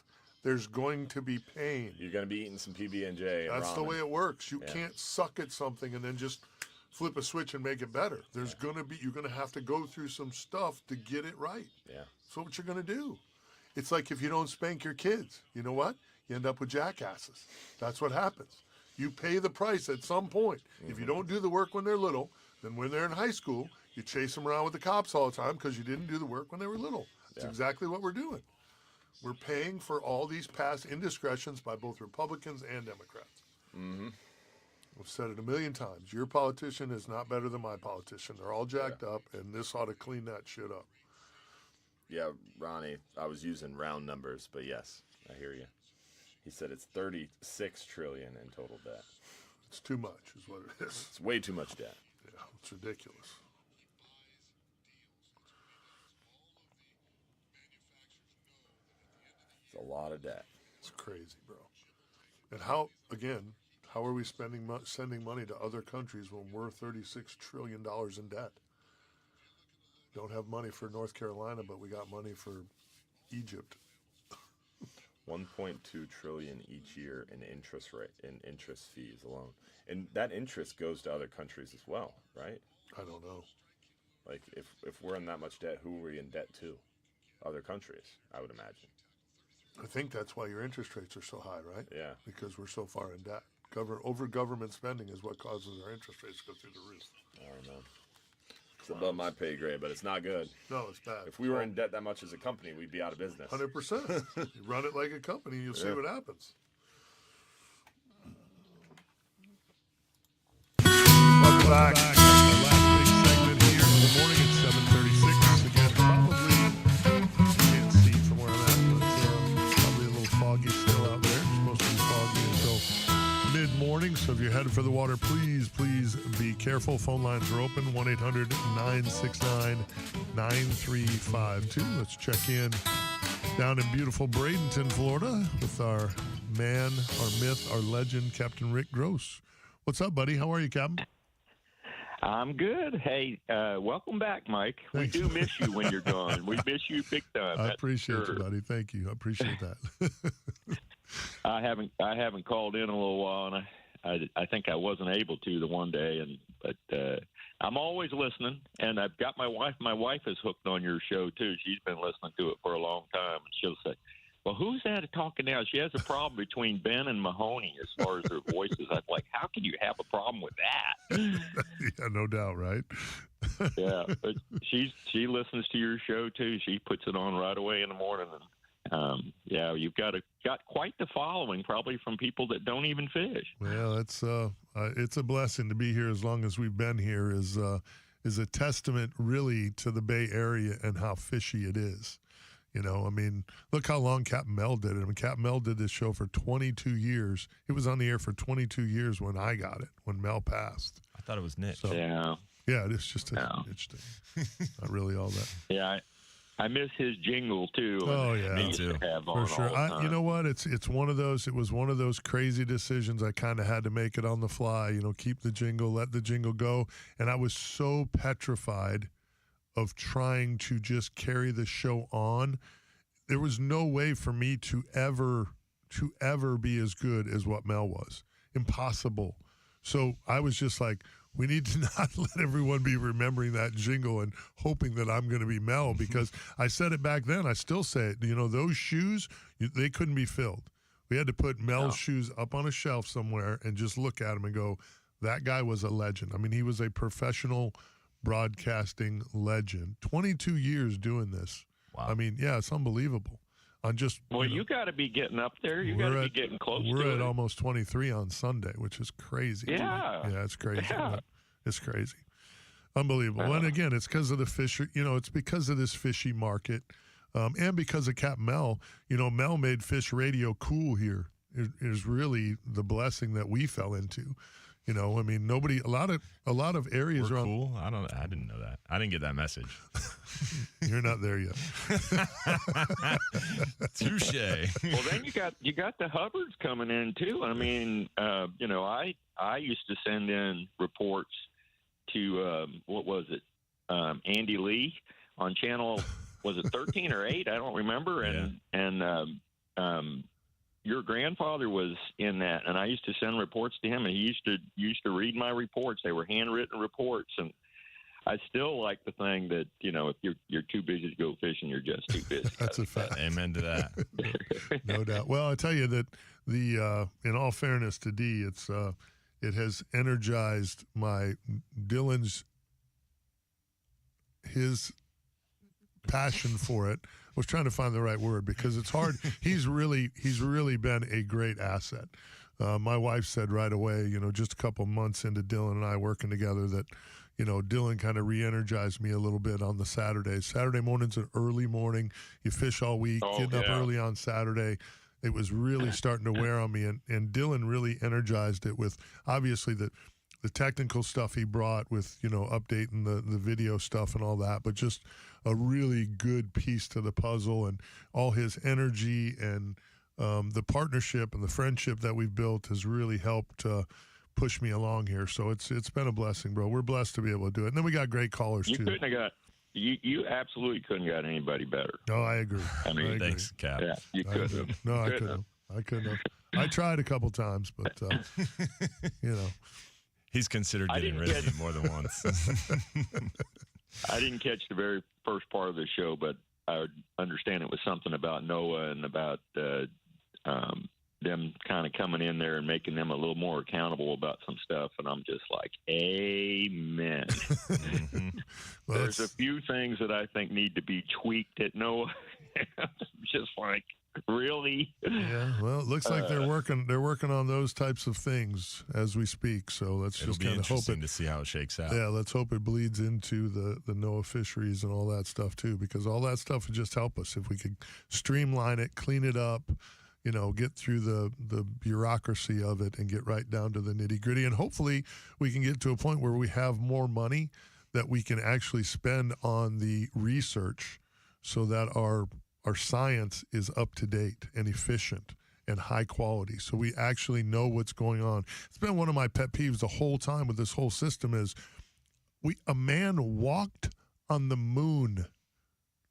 there's going to be pain. You're going to be eating some PB&J. That's the ramen. way it works. You can't suck at something and then just flip a switch and make it better. There's you're going to have to go through some stuff to get it right. Yeah. So what you're going to do. It's like if you don't spank your kids, you know what? You end up with jackasses. That's what happens. You pay the price at some point. If you don't do the work when they're little, then when they're in high school, you chase them around with the cops all the time because you didn't do the work when they were little. That's exactly what we're doing. We're paying for all these past indiscretions by both Republicans and Democrats. I've said it a million times. Your politician is not better than my politician. They're all jacked up, and this ought to clean that shit up. Yeah, Ronnie, I was using round numbers, but yes, I hear you. He said it's $36 trillion in total debt. It's too much, is what it is. It's way too much debt. Yeah, it's ridiculous. a lot of debt. It's crazy, bro. And how are we sending money to other countries when we're $36 trillion in debt? Don't have money for North Carolina, but we got money for Egypt. 1.2 trillion each year in interest fees alone, and that interest goes to other countries as well, right? I don't know. Like if we're in that much debt, who are we in debt to? Other countries, I would imagine. I think that's why your interest rates are so high, right? Yeah. Because we're so far in debt. Over government spending is what causes our interest rates to go through the roof. I don't know. It's above my pay grade, but it's not good. No, it's bad. If we were in debt that much as a company, we'd be out of business. 100%. You run it like a company, you'll see what happens. Welcome back. Our last big segment here in the morning at 7:36. Again, probably you can't see from where I'm at, but probably a little foggy still out there. It's supposed to be foggy until mid-morning. So if you're headed for the water, please be careful. Phone lines are open, 1-800-969-9352. Let's check in down in beautiful Bradenton, Florida with our man, our myth, our legend, Captain Rick Gross. What's up, buddy? How are you, Captain? I'm good. Hey, welcome back, Mike. Thanks. We do miss you when you're gone. We miss you big time. I appreciate you, buddy. Thank you. I appreciate that. I haven't called in a little while, and I think I wasn't able to the one day, but I'm always listening, and I've got my wife. My wife is hooked on your show too. She's been listening to it for a long time, and she'll say, "Well, who's that talking now?" She has a problem between Ben and Mahoney as far as their voices. I'm like, how can you have a problem with that? Yeah, no doubt, right? Yeah, but she listens to your show too. She puts it on right away in the morning, and yeah, you've got quite the following, probably from people that don't even fish. Well, it's a blessing to be here as long as we've been here. Is a testament really to the Bay Area and how fishy it is. You know, I mean, look how long Capt Mel did it. I mean, Capt Mel did this show for 22 years. It was on the air for 22 years when I got it, when Mel passed. I thought it was niche. So, yeah, it's just a niche thing. Not really all that. Yeah, I miss his jingle too. Oh yeah, me too. For sure. You know what? It's one of those. It was one of those crazy decisions. I kind of had to make it on the fly. You know, keep the jingle, let the jingle go, and I was so petrified of trying to just carry the show on. There was no way for me to ever be as good as what Mel was. Impossible. So I was just like, we need to not let everyone be remembering that jingle and hoping that I'm going to be Mel, because I said it back then. I still say it. You know, those shoes, they couldn't be filled. We had to put Mel's shoes up on a shelf somewhere and just look at him and go, that guy was a legend. I mean, he was a professional broadcasting legend. 22 years doing this. Wow. I mean, yeah, it's unbelievable. You got to be getting up there. You got to be getting close to it. We're at almost 23 on Sunday, which is crazy. Yeah. Yeah, it's crazy. Yeah. It's crazy. Unbelievable. And again, it's because of the fish, it's because of this fishy market, and because of Capt Mel. You know, Mel made fish radio cool here. It is really the blessing that we fell into. You know, I mean, a lot of areas We're are cool. I didn't know that. I didn't get that message. You're not there yet. Touche. Well, then you got the Hubbards coming in too. I mean, I used to send in reports to what was it, Andy Lee on channel, was it 13 or 8? I don't remember. And your grandfather was in that, and I used to send reports to him, and he used to read my reports. They were handwritten reports, and I still like the thing that, if you're too busy to go fishing, you're just too busy. That's a fact. Amen to that. No doubt. Well, I tell you that in all fairness to D, it has energized his passion for it. I was trying to find the right word because it's hard. He's really been a great asset. My wife said right away, just a couple months into Dylan and I working together, that, Dylan kind of re-energized me a little bit on the Saturdays. Saturday morning's an early morning. You fish all week, getting up early on Saturday. It was really starting to wear on me, and Dylan really energized it with, obviously, the technical stuff he brought with, updating the video stuff and all that, but just a really good piece to the puzzle, and all his energy and the partnership and the friendship that we've built has really helped push me along here. So it's been a blessing, bro. We're blessed to be able to do it. And then we got great callers You too. couldn't have got. You absolutely couldn't have got anybody better. No, I agree. I mean, I agree. Thanks, Cap. Yeah, you I could agree. have. No, I couldn't have. I couldn't have. I tried a couple times, but He's considered I getting didn't rid of get- me more than once. I didn't catch the very first part of the show, but I would understand it was something about Noah and about them kind of coming in there and making them a little more accountable about some stuff. And I'm just like, amen. Well, There's a few things that I think need to be tweaked at Noah. Just like, really? yeah. Well, it looks like they're working on those types of things as we speak. So let's It'll just be kind of hope interesting it. to see how it shakes out. Yeah, let's hope it bleeds into the NOAA fisheries and all that stuff too, because all that stuff would just help us if we could streamline it, clean it up, get through the bureaucracy of it and get right down to the nitty gritty. And hopefully we can get to a point where we have more money that we can actually spend on the research so that our science is up to date and efficient and high quality. So we actually know what's going on. It's been one of my pet peeves the whole time with this whole system is a man walked on the moon.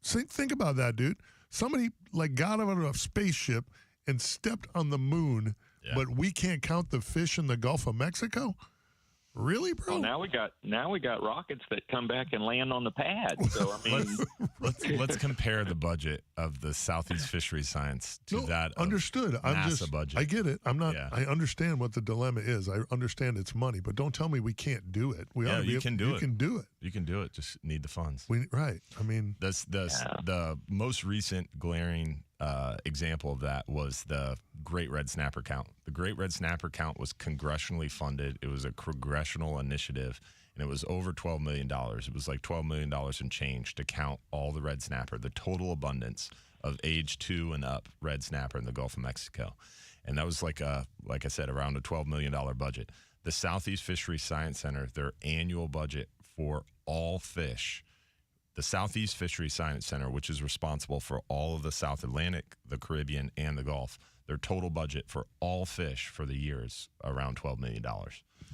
Think about that, dude. Somebody got out of a spaceship and stepped on the moon, but we can't count the fish in the Gulf of Mexico? Really, bro? Well, now we got rockets that come back and land on the pad. So I mean, let's compare the budget of the Southeast Fisheries Science to that of understood. I'm NASA just budget. I get it. I'm not. Yeah. I understand what the dilemma is. I understand it's money, but don't tell me we can't do it. We ought to be you able- can do You it. can do it. You can do it. Just need the funds. Right. I mean, The most recent glaring example of that was the Great Red Snapper Count. The Great Red Snapper Count was congressionally funded. It was a congressional initiative, and it was over $12 million. It was like $12 million and change to count all the red snapper, the total abundance of age 2 and up red snapper in the Gulf of Mexico. And that was like I said, around a $12 million budget. The Southeast Fisheries Science Center, their annual budget for all fish, the Southeast Fisheries Science Center, which is responsible for all of the South Atlantic, the Caribbean, and the Gulf, their total budget for all fish for the year is around $12 million.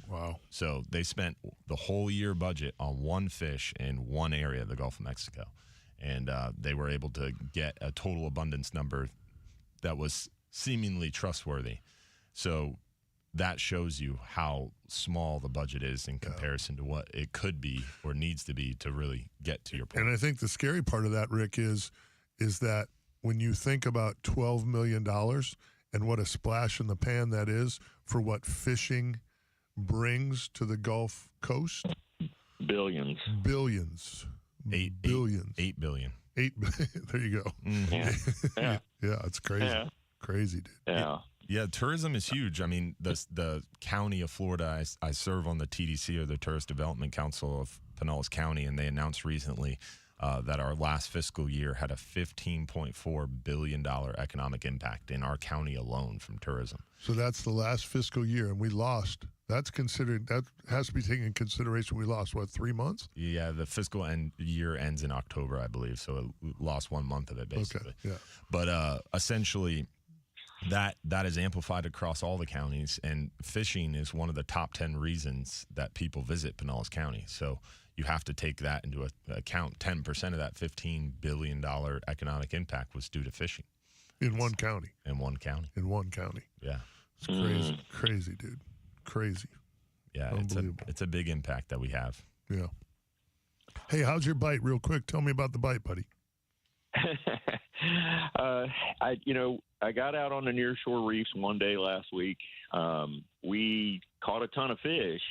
Wow. So they spent the whole year budget on one fish in one area of the Gulf of Mexico. And they were able to get a total abundance number that was seemingly trustworthy. So that shows you how small the budget is in comparison to what it could be or needs to be to really get to your point. and I think the scary part of that, Rick, is that when you think about $12 million and what a splash in the pan that is for what fishing brings to the Gulf Coast, billions. billions. $8 billion. Eight billion. There you go. Yeah. Yeah, it's crazy. Yeah. Crazy, dude. Yeah. Yeah, tourism is huge. I mean, the county of Florida, I serve on the TDC, or the Tourist Development Council of Pinellas County, and they announced recently that our last fiscal year had a $15.4 billion economic impact in our county alone from tourism. So that's the last fiscal year, and we lost. That has to be taken in consideration. We lost, 3 months? Yeah, the fiscal year ends in October, I believe, so it lost 1 month of it, basically. Okay, yeah. But essentially, that is amplified across all the counties, and fishing is one of the top 10 reasons that people visit Pinellas County. So you have to take that into account. 10% of that $15 billion economic impact was due to fishing. In one county. In one county. In one county. Yeah. It's crazy. Crazy, dude. Crazy. Yeah, it's a big impact that we have. Yeah. Hey, how's your bite real quick? Tell me about the bite, buddy. I got out on the nearshore reefs one day last week. We caught a ton of fish,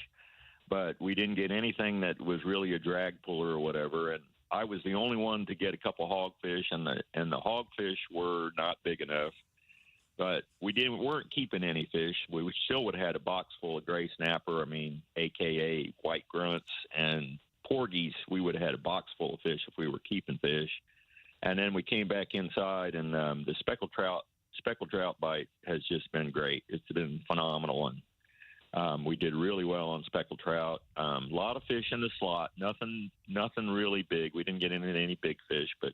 but we didn't get anything that was really a drag puller or whatever. And I was the only one to get a couple hogfish, and the hogfish were not big enough. But we weren't keeping any fish. We still would have had a box full of gray snapper. I mean, AKA white grunts and porgies. We would have had a box full of fish if we were keeping fish. And then we came back inside, and the speckled trout bite has just been great. It's been phenomenal. And We did really well on speckled trout. A lot of fish in the slot. Nothing really big. We didn't get into any big fish, but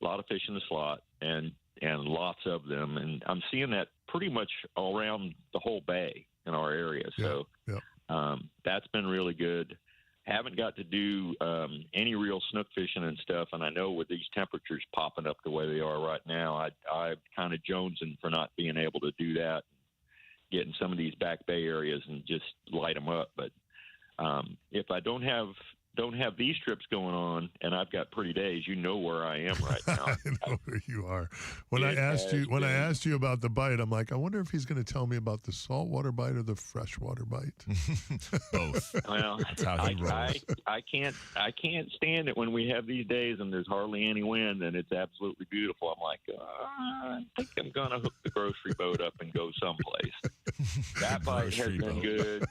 a lot of fish in the slot and lots of them. And I'm seeing that pretty much all around the whole bay in our area. So that's been really good. Haven't got to do any real snook fishing and stuff. And I know with these temperatures popping up the way they are right now, I'm kind of jonesing for not being able to do that. Get in some of these back bay areas and just light them up. But if I don't have these trips going on and I've got pretty days, you know where I am right now. I know where you are. When I asked you about the bite, I'm like, I wonder if he's going to tell me about the saltwater bite or the freshwater bite. Both. Well, that's how he rolls. I can't stand it when we have these days and there's hardly any wind and it's absolutely beautiful. I'm like, I think I'm going to hook the grocery boat up and go someplace. That bite has been good.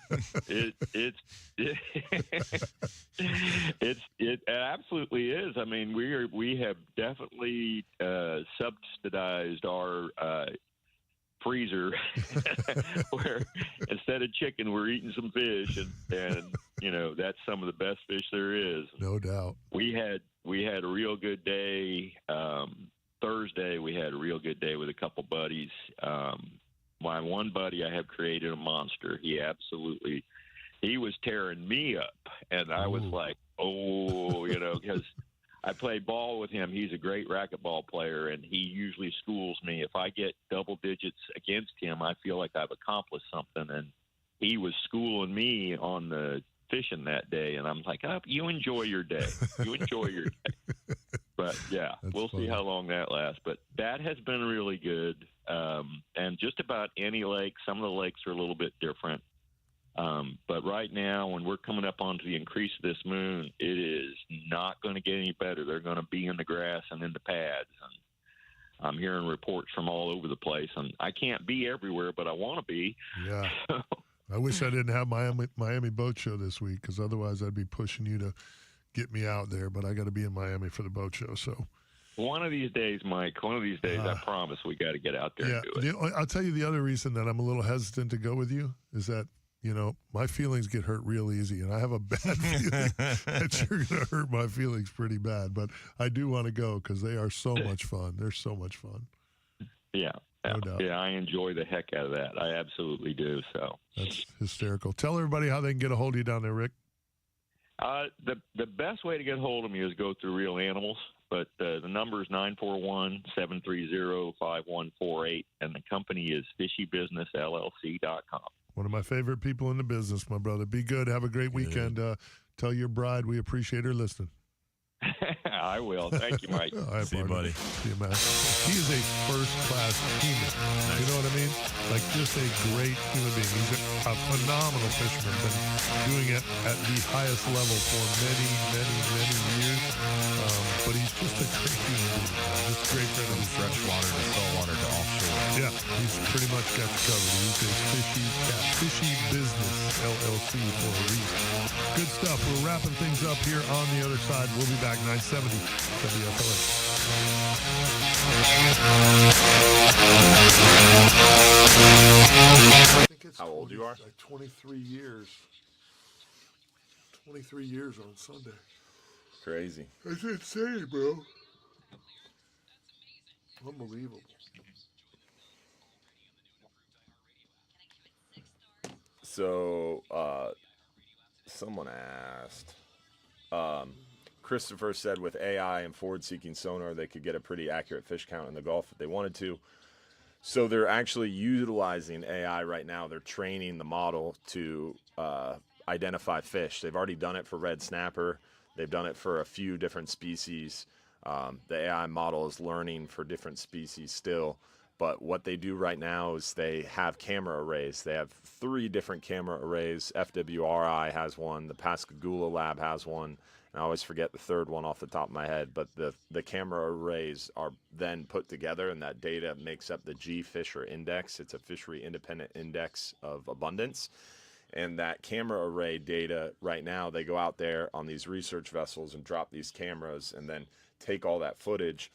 It absolutely is. I mean, we have definitely subsidized our freezer where instead of chicken, we're eating some fish, and you know that's some of the best fish there is. No doubt. We had a real good day. Thursday, we had a real good day with a couple buddies. My one buddy, I have created a monster. He was tearing me up, and I was like, oh, you know, because I played ball with him. He's a great racquetball player, and he usually schools me. If I get double digits against him, I feel like I've accomplished something, and he was schooling me on the fishing that day, and I'm like, you enjoy your day. You enjoy your day. But, yeah, we'll see how long that lasts. But that has been really good, and just about any lake. Some of the lakes are a little bit different. But right now, when we're coming up onto the increase of this moon, it is not going to get any better. They're going to be in the grass and in the pads. And I'm hearing reports from all over the place. And I can't be everywhere, but I want to be. Yeah. I wish I didn't have Miami Boat Show this week, because otherwise I'd be pushing you to get me out there. But I got to be in Miami for the boat show. So one of these days, Mike, I promise we got to get out there and do it. I'll tell you the other reason that I'm a little hesitant to go with you is that, you know, my feelings get hurt real easy, and I have a bad feeling that you're going to hurt my feelings pretty bad. But I do want to go because they are so much fun. They're so much fun. Yeah. No doubt. Yeah, I enjoy the heck out of that. I absolutely do. So that's hysterical. Tell everybody how they can get a hold of you down there, Rick. The best way to get a hold of me is go through Real Animals, but the number is 941-730-5148, and the company is fishybusinessllc.com. One of my favorite people in the business, my brother. Be good. Have a great weekend. Tell your bride we appreciate her listening. I will. Thank you, Mike. All right, See you, buddy. See you, man. He is a first-class human. You know what I mean? Like, just a great human being. He's a phenomenal fisherman. Been doing it at the highest level for many, many, many years. But he's just a great human being. Just a great friend of his. Freshwater to saltwater to offshore. Yeah, he's pretty much got you covered. He's a Fishy Business LLC for a reason. Good stuff. We're wrapping things up here on the other side. We'll be back 970 WFLA. How old you are? Like 23 years. 23 years on Sunday. Crazy. That's insane, bro. Unbelievable. So, someone asked, Christopher said with AI and forward-seeking sonar, they could get a pretty accurate fish count in the Gulf if they wanted to. So they're actually utilizing AI right now. They're training the model to identify fish. They've already done it for red snapper. They've done it for a few different species. The AI model is learning for different species still. But what they do right now is they have camera arrays. They have 3 different camera arrays. FWRI has one. The Pascagoula lab has one. And I always forget the third one off the top of my head. But the camera arrays are then put together, and that data makes up the G-Fisher Index. It's a fishery independent index of abundance. And that camera array data right now, they go out there on these research vessels and drop these cameras and then take all that footage.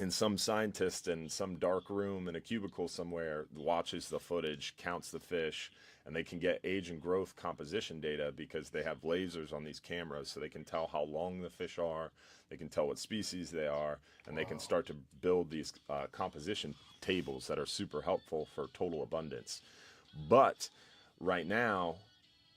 And some scientist in some dark room in a cubicle somewhere watches the footage, counts the fish, and they can get age and growth composition data because they have lasers on these cameras, so they can tell how long the fish are, they can tell what species they are, and they can start to build these composition tables that are super helpful for total abundance. But right now,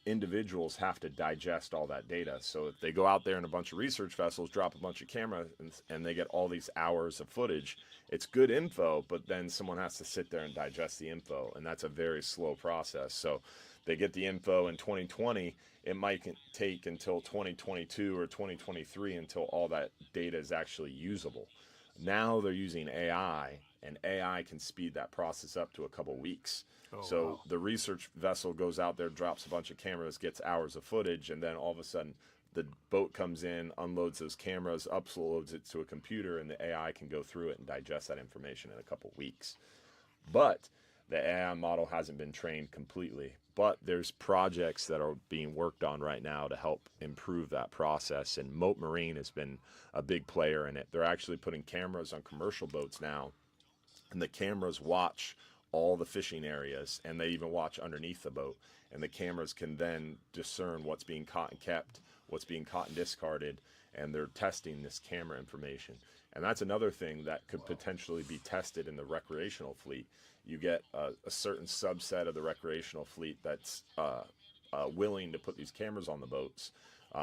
individuals have to digest all that data. So if they go out there in a bunch of research vessels, drop a bunch of cameras, and they get all these hours of footage, it's good info, but then someone has to sit there and digest the info, and that's a very slow process. So they get the info in 2020, it might take until 2022 or 2023 until all that data is actually usable. Now they're using AI, and AI can speed that process up to a couple weeks. So the research vessel goes out there, drops a bunch of cameras, gets hours of footage, and then all of a sudden the boat comes in, unloads those cameras, uploads it to a computer, and the AI can go through it and digest that information in a couple weeks. But the AI model hasn't been trained completely. But there's projects that are being worked on right now to help improve that process, and Moat Marine has been a big player in it. They're actually putting cameras on commercial boats now, and the cameras watch all the fishing areas, and they even watch underneath the boat, and the cameras can then discern what's being caught and kept, what's being caught and discarded, and they're testing this camera information. And that's another thing that could potentially be tested in the recreational fleet. You get a certain subset of the recreational fleet that's willing to put these cameras on the boats.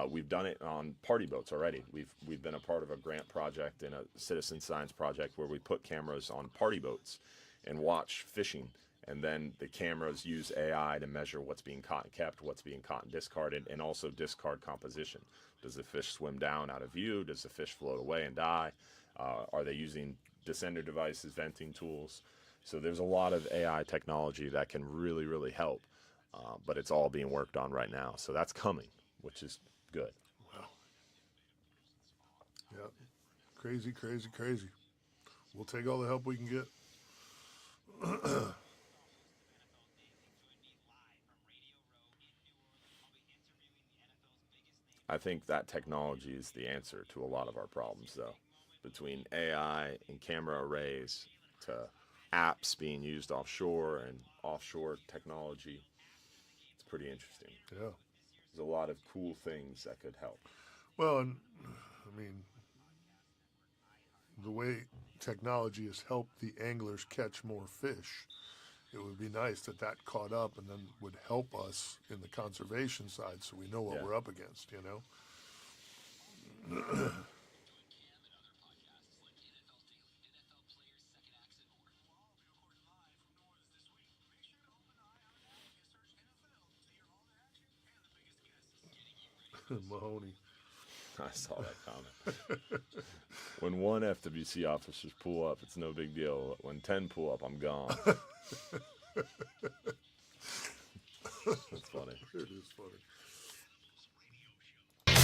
We've done it on party boats already. We've been a part of a grant project and a citizen science project where we put cameras on party boats and watch fishing, and then the cameras use AI to measure what's being caught and kept, what's being caught and discarded, and also discard composition. Does the fish swim down out of view? Does the fish float away and die? Are they using descender devices, venting tools? So there's a lot of AI technology that can really, really help, but it's all being worked on right now. So that's coming, which is good. Wow. Yep. Crazy, crazy, crazy. We'll take all the help we can get. I think that technology is the answer to a lot of our problems, though. Between AI and camera arrays to apps being used offshore and offshore technology, it's pretty interesting. Yeah. There's a lot of cool things that could help. Well, and I mean, the way technology has helped the anglers catch more fish, it would be nice that caught up and then would help us in the conservation side so we know what we're up against, you know? Mahoney. I saw that comment. When one FWC officers pull up, it's no big deal. When 10 pull up, I'm gone. That's funny. It is funny.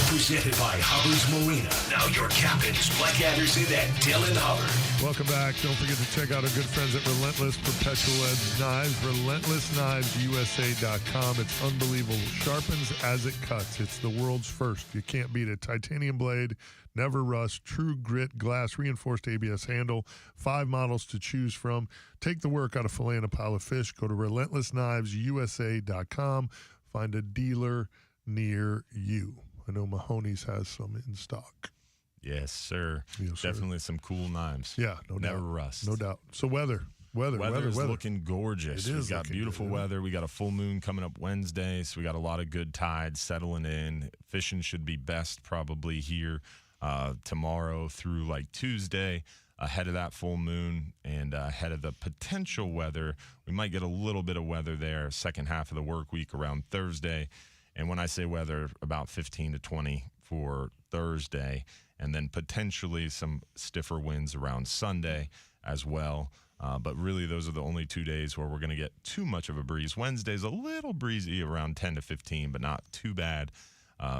Presented by Hubbard's Marina. Now your captains, Blake Anderson and Dylan Hubbard. Welcome back. Don't forget to check out our good friends at Relentless Perpetual Edge Knives. RelentlessKnivesUSA.com. It's unbelievable. Sharpens as it cuts. It's the world's first. You can't beat it. Titanium blade, never rust, true grit, glass, reinforced ABS handle. 5 models to choose from. Take the work out of filleting a pile of fish. Go to RelentlessKnivesUSA.com. Find a dealer near you. I know Mahoney's has some in stock. Yes, sir. Yes, sir. Definitely some cool knives. Yeah, no doubt. Never rust. No doubt. So weather. Weather's looking gorgeous. It is We've got beautiful weather. We got a full moon coming up Wednesday, so we got a lot of good tides settling in. Fishing should be best probably here tomorrow through like Tuesday, ahead of that full moon and ahead of the potential weather. We might get a little bit of weather there second half of the work week around Thursday. And when I say weather, about 15 to 20 for Thursday, and then potentially some stiffer winds around Sunday as well. But really, those are the only 2 days where we're going to get too much of a breeze. Wednesday's a little breezy around 10 to 15, but not too bad.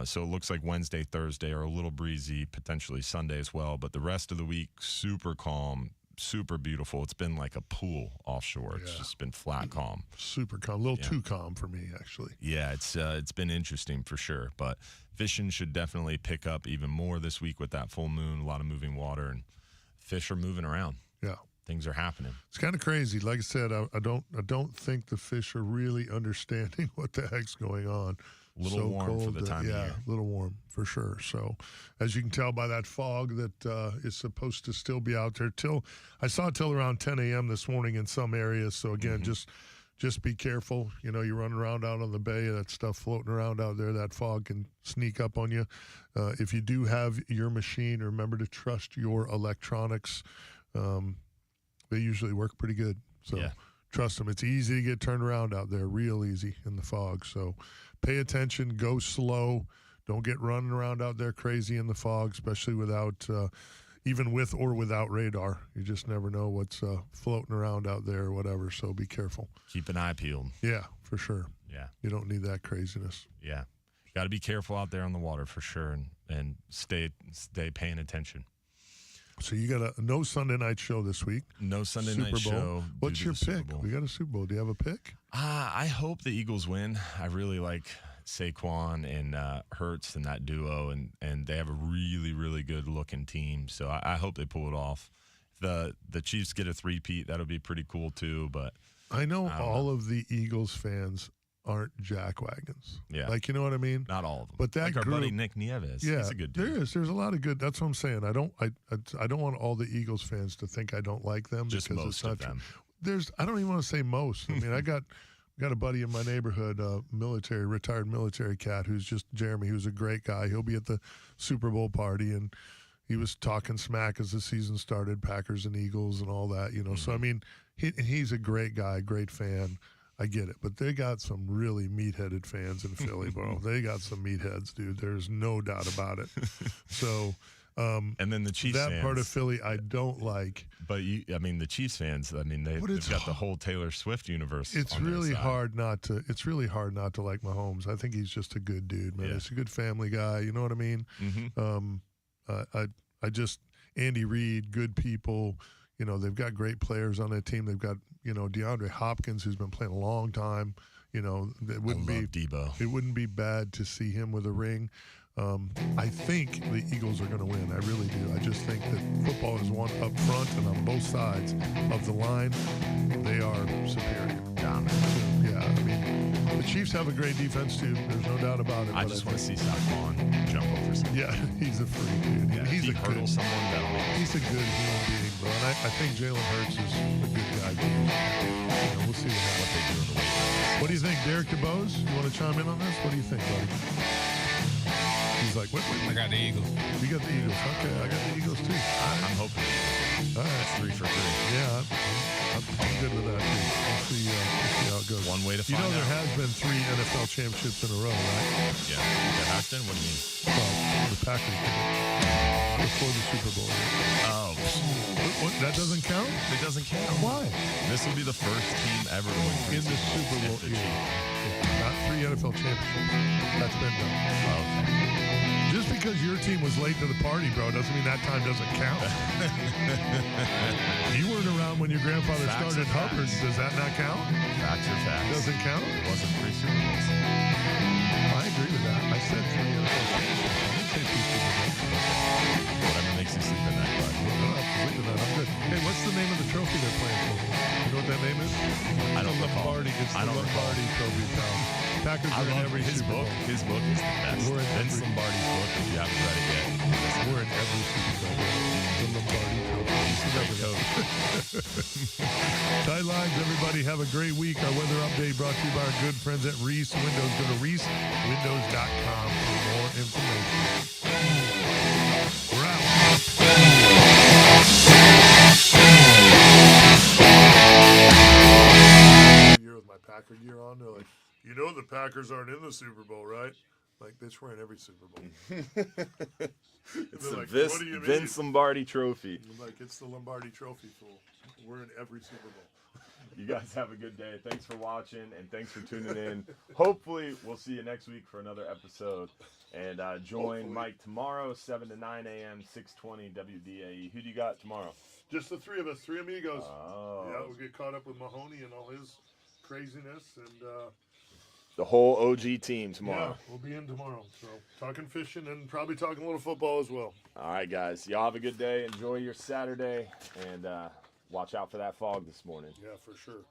So it looks like Wednesday, Thursday are a little breezy, potentially Sunday as well. But the rest of the week, super calm, super beautiful. It's been like a pool offshore. It's just been flat calm. Super calm. A little too calm for me, actually. Yeah, it's been interesting for sure. But fishing should definitely pick up even more this week with that full moon. A lot of moving water, and fish are moving around. Yeah. things are happening. It's kind of crazy. Like I said, I don't think the fish are really understanding what the heck's going on. A little warm for the time of yeah, year. a little warm for sure. So, as you can tell by that fog that is supposed to still be out there I saw it till around 10 a.m. this morning in some areas. So again, just be careful. You know, you're running around out on the bay, that stuff floating around out there. That fog can sneak up on you. If you do have your machine, remember to trust your electronics. They usually work pretty good. So trust them. It's easy to get turned around out there, real easy in the fog. So pay attention, go slow. Don't get running around out there crazy in the fog, especially without, even with or without radar. You just never know what's floating around out there or whatever. So be careful. Keep an eye peeled. Yeah, for sure. Yeah. You don't need that craziness. Yeah. Got to be careful out there on the water for sure, and stay paying attention. So you got no Sunday night show this week. No Sunday Super night Bowl. show. What's due your to the Super pick? Bowl. We got a Super Bowl. Do you have a pick? I hope the Eagles win. I really like Saquon and Hurts and that duo, and they have a really, really good looking team. So I hope they pull it off. The Chiefs get a three-peat. That'll be pretty cool too. But I know all of the Eagles fans aren't jackwagons. Yeah. Like, you know what I mean? Not all of them. But that like our group, buddy Nick Nieves. Yeah, He's a good dude. There's a lot of good. That's what I'm saying. I don't want all the Eagles fans to think I don't like them. Just because most it's not of them. I don't even want to say most. I mean, I got a buddy in my neighborhood, retired military cat, who's just Jeremy, who's a great guy. He'll be at the Super Bowl party, and he was talking smack as the season started, Packers and Eagles and all that, you know. So, I mean, he's a great guy, great fan. I get it. But they got some really meat-headed fans in Philly, bro. They got some meatheads, dude. There's no doubt about it. So, and then the Chiefs that fans, part of Philly I don't like. But the Chiefs fans, I mean, they've got the whole Taylor Swift universe. It's really hard not to. It's really hard not to like Mahomes. I think he's just a good dude, man. Yeah. He's a good family guy. You know what I mean? I just Andy Reid, good people. You know, they've got great players on that team. They've got, you know, DeAndre Hopkins, who's been playing a long time. You know, it wouldn't be Debo. It wouldn't be bad to see him with a ring. I think the Eagles are going to win. I really do. I just think that football is one up front and on both sides of the line. They are superior. Yeah, I mean, the Chiefs have a great defense too. There's no doubt about it. I just want to see Saquon jump over someone. Yeah, he's a freak, dude. Yeah, he's he a hurdles good, someone, that'll be awesome. He's a good human being, bro. And I think Jalen Hurts is a good guy too. You know, we'll see what they do in the week. What do you think, Derek DeBose? You want to chime in on this? What do you think, buddy? He's like, what? I got the Eagles. You got the Eagles. Okay, I got the Eagles too. I'm hoping. All right. That's 3 for 3. Yeah, I'm good with that too. We'll see how it goes. One way to You find know, there out. has been 3 NFL championships in a row, right? Yeah. There has been? What do you mean? Well, the Packers did it before the Super Bowl. Oh. What, that doesn't count? It doesn't count. Why? This will be the first team ever to win In the Super Bowl. Not 3 NFL championships. That's been done. Oh, okay. Just because your team was late to the party, bro, doesn't mean that time doesn't count. You weren't around when your grandfather Facts started are Hubbard. facts. Does that not count? Facts are facts. Doesn't count? It wasn't 3 Super Bowls. I agree with that. I said 3 NFL championships. I didn't say 2 Super Bowls. Whatever makes you sleep at night, bud. I don't have to sleep with that. I'm good. Hey, what's the name of the trophy they're playing for? You know what that name is? I don't recall. Lombardi. It's I the don't recall. Lombardi Trophy, pal. Packers I are in love every his Super book. Bowl. His book is the best. We're in Vince every- Lombardi's book, if you haven't read it yet. We're in every Super Bowl. The Lombardi Trophy. Great coach. Tight lines, everybody. Have a great week. Our weather update brought to you by our good friends at Reese Windows. Go to reesewindows.com for more information. We're out. Year with my Packer gear on, they're like, you know the Packers aren't in the Super Bowl, right? Like, bitch, we're in every Super Bowl. It's They're the like, Vince, what do you mean? Vince Lombardi Trophy. I'm like, it's the Lombardi Trophy, fool. We're in every Super Bowl. You guys have a good day. Thanks for watching and thanks for tuning in. Hopefully, we'll see you next week for another episode. And join Hopefully. Mike tomorrow, 7 to 9 a.m., 620 WDAE. Who do you got tomorrow? Just the 3 of us, 3 amigos. Oh. Yeah, we'll get caught up with Mahoney and all his craziness. And The whole OG team tomorrow. yeah, we'll be in tomorrow. So talking fishing and probably talking a little football as well. All right, guys. Y'all have a good day. Enjoy your Saturday. And watch out for that fog this morning. Yeah, for sure.